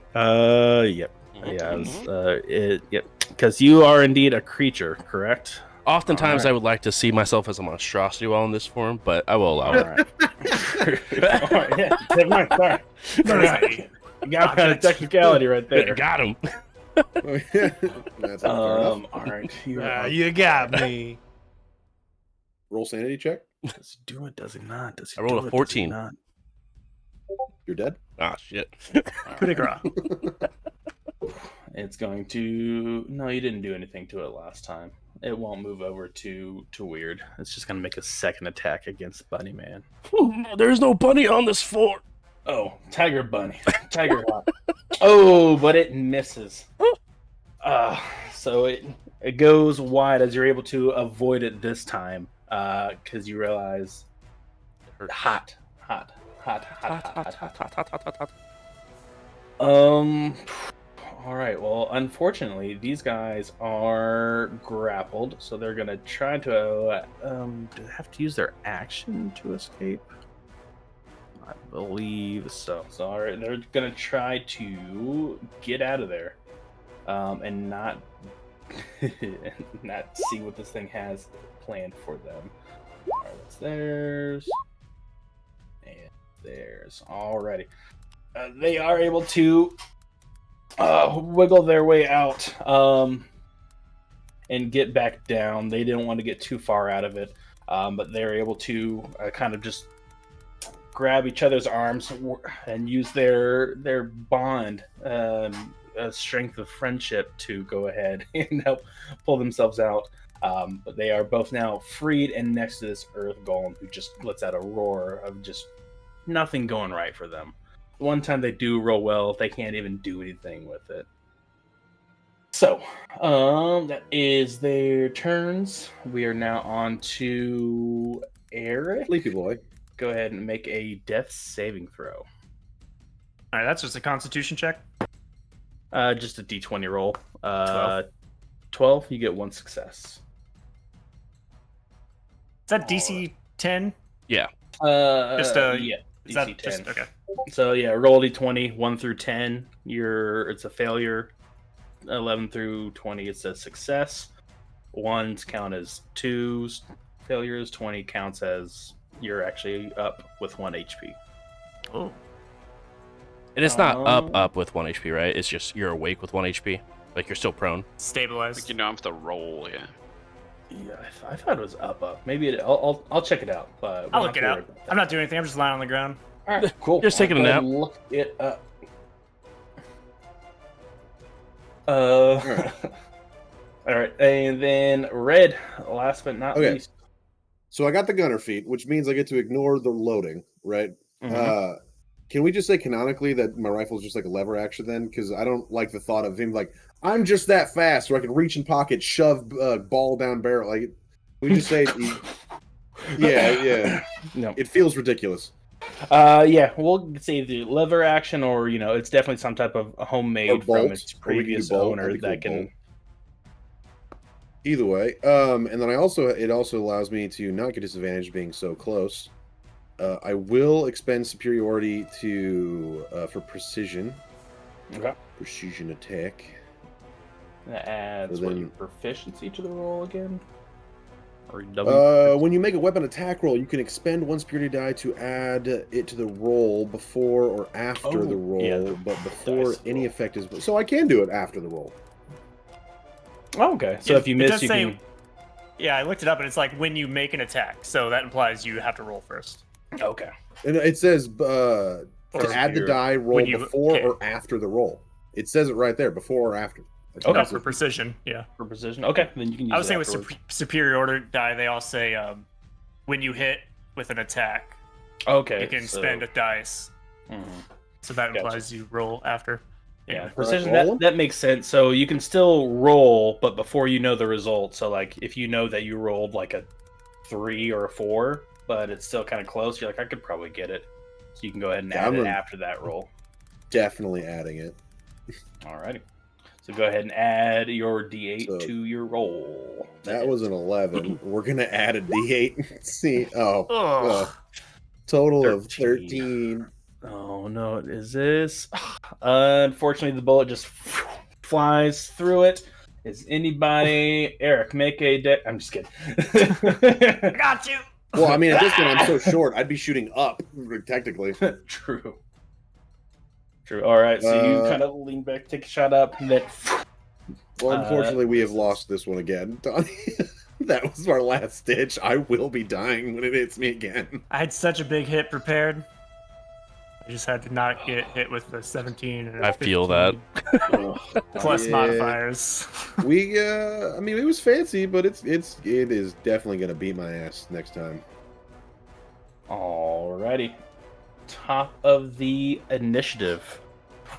Yep. Yep. Because you are indeed a creature, correct? Oftentimes, Alright. I would like to see myself as a monstrosity while in this form, but I will allow All it. right. All right. Yeah. Never mind. Sorry. Sorry. You got a technicality right there. Got him. That's not fair enough. All right. You got me. Roll sanity check. Does he do it? Does he not? Does he I rolled do a it? Does he 14. not? You're dead. Ah, shit. Coup de grace. It's going to. No, you didn't do anything to it last time. It won't move over to weird. It's just going to make a second attack against Bunny Man. There's no bunny on this floor. Oh, Tiger Bunny. Tiger Hawk. Oh, but it misses. So it goes wide as you're able to avoid it this time. because you realize hot. All right. Well, unfortunately, these guys are grappled, so they're gonna try to. Do they have to use their action to escape? I believe so. So, all right, they're gonna try to get out of there, and not not see what this thing has planned for them. All right, that's theirs, and theirs. Alrighty, they are able to wiggle their way out and get back down. They didn't want to get too far out of it, but they're able to kind of just grab each other's arms and use their bond, strength of friendship, to go ahead and help pull themselves out. But they are both now freed and next to this earth golem who just lets out a roar of just nothing going right for them. One time they do roll well, they can't even do anything with it. So, that is their turns. We are now on to Eric. Sleepy boy. Go ahead and make a death saving throw. All right, that's just a Constitution check. Just a D20 roll. 12. You get 1 success. Is that DC 10? Yeah. Just a yeah. Is DC that 10. just okay? So yeah, roll D20 1 through 10. It's a failure. 11 through 20, it's a success. 1s count as 2s failures. 20 counts as you're actually up with 1 HP. Oh. And it's not up with 1 HP, right? It's just you're awake with 1 HP. Like you're still prone. Stabilized. Like you don't have to roll, yeah. Yeah, I thought it was up. Maybe I'll check it out. But I'll look it up. I'm not doing anything. I'm just lying on the ground. All right, cool. Just taking a I'll go nap. and look it up. All right, and then Red, last but not Okay. least. So I got the gunner feat, which means I get to ignore the loading, right? Mhm. Can we just say canonically that my rifle is just like a lever action then? Because I don't like the thought of him like, I'm just that fast, or I can reach in pocket, shove ball down barrel. Like, we just say, yeah. No. It feels ridiculous. Yeah, we'll say the lever action, or it's definitely some type of Or homemade bolt, from its or we can do previous bolt. owner That'd be that cool, can. bolt. Either way, and then it also allows me to not get disadvantaged being so close. I will expend superiority to for precision. Okay. Precision attack. That adds So what, then- your proficiency to the roll again? Or double? When you make a weapon attack roll, you can expend 1 superiority die to add it to the roll before or after the roll, yeah, but before dice any roll. effect is. So I can do it after the roll. Oh, okay. So if you It miss, does you say- can. Yeah, I looked it up, and it's like when you make an attack. So that implies you have to roll first. Okay. And it says Or to add the your- die roll when you- before okay. or after the roll. It says it right there, before or after. Okay. No, for precision. Yeah. For precision. Okay, then you can use I was it saying with afterwards. superior order die, they all say when you hit with an attack, Okay. you can so- spend a dice. Mhm. So that Gotcha. implies you roll after. Yeah, Yeah. precision. roll? That makes sense. So you can still roll, but before you know the result. So like, if you know that you rolled like a 3 or a 4, but it's still kind of close, you're like, I could probably get it. So you can go ahead and Yeah, add it I'm after that roll. Definitely adding it. Alrighty. So go ahead and add your D8 So- to your roll. That was an 11. We're gonna add a D8. See, Ugh. total of 13. 13. Oh no, is this? Unfortunately, the bullet just flies through it. Is anybody Eric make a deck? I'm just kidding. I got you. Well, I mean, at this point, I'm so short. I'd be shooting up, technically. True. All right, so you Uh, kind of lean back, take a shot up, and then Well, unfortunately, we have lost this one again, Donnie. That was our last stitch. I will be dying when it hits me again. I had such a big hit prepared. I just had to not get hit with the 17 and a I feel that. 15 plus Yeah. modifiers. I mean, it was fancy, but it is definitely gonna beat my ass next time. alrighty, top of the initiative.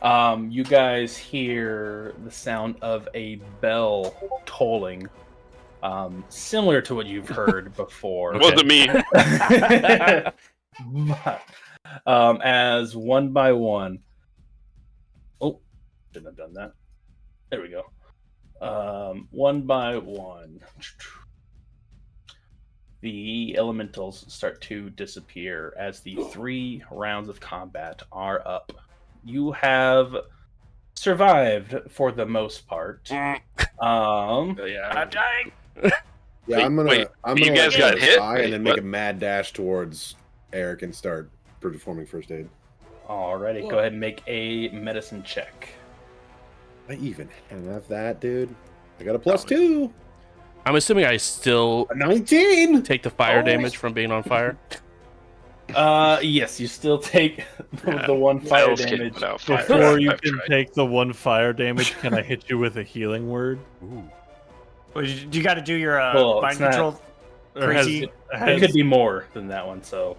You guys hear the sound of a bell tolling similar to what you've heard before. It wasn't me. But, as one by one. Oh, shouldn't have done that. There we go. One by one, the elementals start to disappear as the 3 rounds of combat are up. You have survived for the most part. Yeah. I'm dying. Yeah, Wait, I'm gonna. wait, I'm you gonna guys let got Eric hit? die and then make What? a mad dash towards Eric and start performing first aid. Alrighty, go ahead and make a medicine check. I even have that, dude. I got a +2. I'm assuming I still A 19. take the fire damage from being on fire. Yes, you still take the 1 fire Else can damage. put out fire. Before you I've can tried. take the 1 fire damage, can I hit you with a healing word? Well, you got to do your Well, mind it's not- control. Or has- Crazy. It could be more than that one, so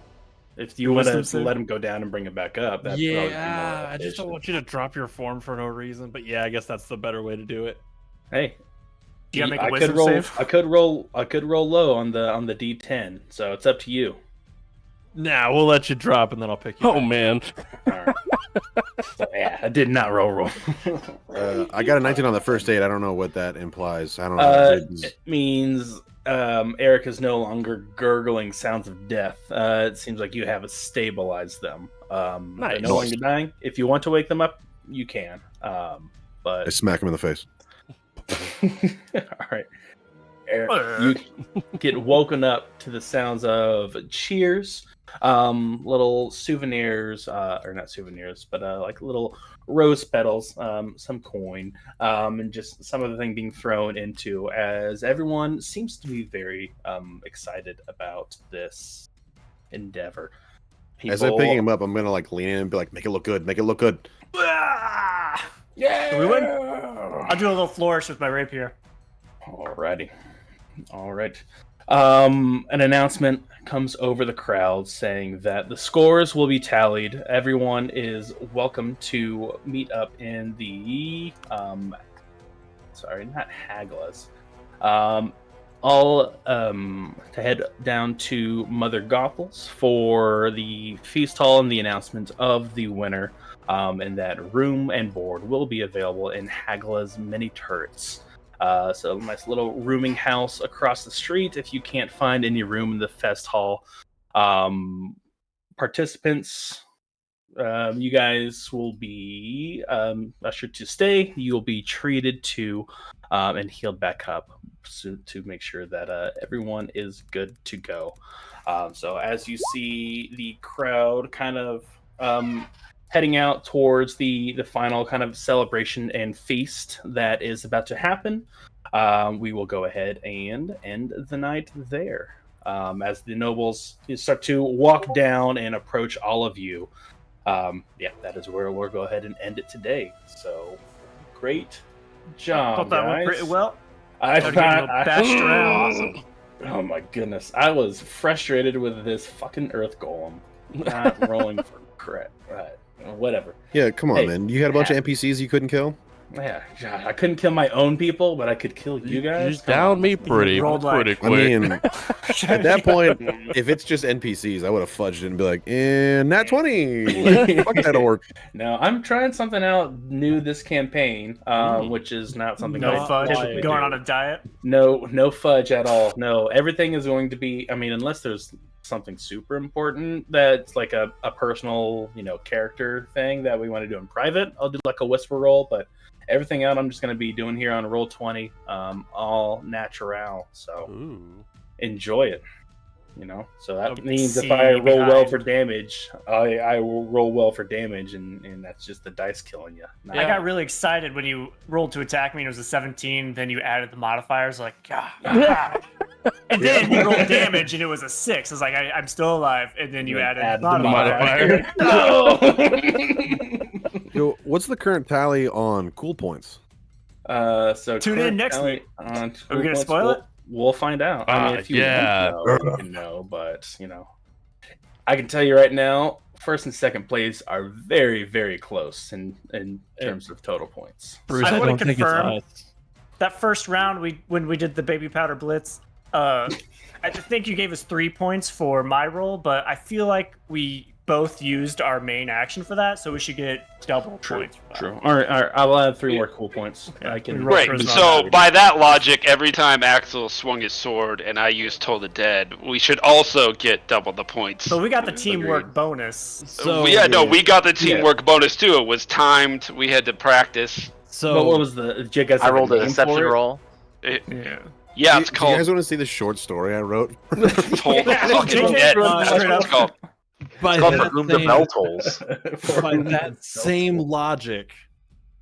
if you want Wisdom to save? let him go down and bring it back up, that probably be more Yeah, I just don't efficient. want you to drop your form for no reason. But yeah, I guess that's the better way to do it. Hey, You gotta make a I could wisdom roll. save. I could roll low on the D10, so it's up to you. Nah, we'll let you drop and then I'll pick you. Oh man. All right. So, yeah, I did not roll. I got a 19 on the first aid. I don't know what that implies. I don't know. It means Eric is no longer gurgling sounds of death. It seems like you have stabilized them. They're Nice. no longer dying. If you want to wake them up, you can. I But smack him in the face. all right, Eric, you get woken up to the sounds of cheers, little souvenirs, or not souvenirs, but like little rose petals, some coin, and just some of the thing being thrown into, as everyone seems to be very excited about this endeavor. As I'm picking him up, I'm gonna like lean in and be like, "Make it look good. Make it look good." Yeah, Do we win? I'll do a little flourish with my rapier. Alrighty. All right. An announcement comes over the crowd saying that the scores will be tallied. Everyone is welcome to meet up in the sorry, not Haglas. All to head down to Mother Gothel's for the feast hall and the announcement of the winner. And that room and board will be available in Hagla's mini turrets. So a nice little rooming house across the street if you can't find any room in the fest hall. Participants, you guys will be ushered to stay. You'll be treated to and healed back up to make sure that everyone is good to go. So as you see the crowd kind of heading out towards the final kind of celebration and feast that is about to happen, we will go ahead and end the night there. As the nobles start to walk down and approach all of you, that is where we'll go ahead and end it today. So, great job, Thought that guys. went pretty well. I Gotta get him thought, bashed around. Awesome. oh my goodness, I was frustrated with this fucking Earth Golem not rolling for credit. Whatever. Yeah, come on, Hey, man. You had a bunch yeah. of NPCs you couldn't kill. Yeah, God, I couldn't kill my own people, but I could kill you guys. You downed me pretty rolled like- quick. I mean, at that point, if it's just NPCs, I would have fudged it and be like, "And nat 20." Fuck that'll work. No, I'm trying something out new this campaign, which is not something No I fudge. typically Going do. on a diet. No fudge at all. No, everything is going to be. I mean, unless there's something super important that's like a personal, character thing that we want to do in private, I'll do like a whisper roll. But everything out, I'm just going to be doing here on Roll20, all natural. So Ooh. enjoy it. So that Don't means if see I roll well behind. for damage, I will roll well for damage, and that's just the dice killing you. I got really excited when you rolled to attack me and it was a 17. Then you added the modifiers, like, God. And then you rolled damage and it was a 6. I was like, I'm still alive. And then you added the modifier. Yo, what's the current tally on cool points? So Tune in current next tally week. on Are we gonna spoil it? We'll find out. I mean, if you yeah. want to know, you can know, but I can tell you right now, first and second place are very, very close in terms of total points. Bruce, I I wanna don't think it's confirm- us. that first round when we did the baby powder blitz, I think you gave us 3 points for my roll, but I feel like we both used our main action for that, so we should get double points. For that. True. All right. I'll add 3 more cool points. I can. Right. charisma So on that. by that logic, every time Axel swung his sword and I used Toll the Dead, we should also get double the points. But we got the teamwork Agreed. bonus. So we got the teamwork bonus too. It was timed. We had to practice. So But what was the? Did you guys I have rolled a name deception for it? roll. Yeah. Yeah, Do it's you called guys want to see the short story I wrote? Toll the fucking JJ Dead. wrote That's straight what it's up. called. by It's called For that Whom the same- Bell Tolls. by that same logic,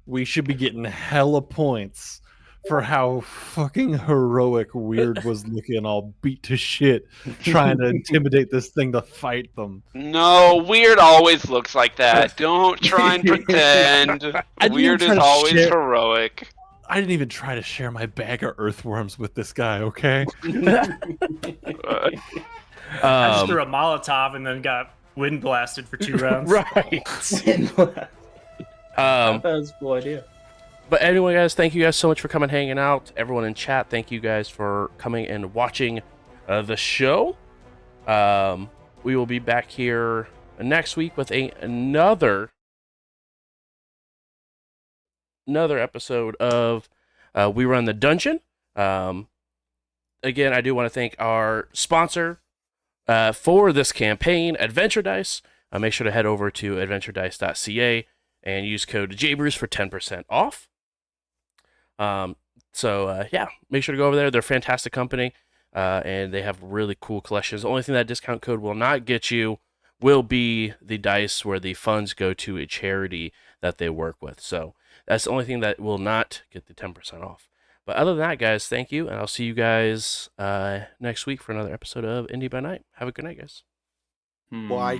we should be getting hella points for how fucking heroic Weird was looking all beat to shit, trying to intimidate this thing to fight them. No, Weird always looks like that. Don't try and pretend. I didn't Weird even is try to always share- heroic. I didn't even try to share my bag of earthworms with this guy, okay? Uh, I just threw a Molotov and then got wind blasted for 2 rounds. Right. that was a cool idea. But anyway, guys, thank you guys so much for coming, hanging out. Everyone in chat, thank you guys for coming and watching the show. We will be back here next week with another episode of We Run the Dungeon. Again, I do want to thank our sponsor for this campaign, Adventure Dice. Make sure to head over to adventuredice.ca and use code JBruce for 10% off. Yeah, make sure to go over there. They're a fantastic company, and they have really cool collections. The only thing that discount code will not get you will be the dice where the funds go to a charity that they work with. So that's the only thing that will not get the 10% off. But other than that, guys, thank you, and I'll see you guys next week for another episode of Indie by Night. Have a good night, guys. Bye.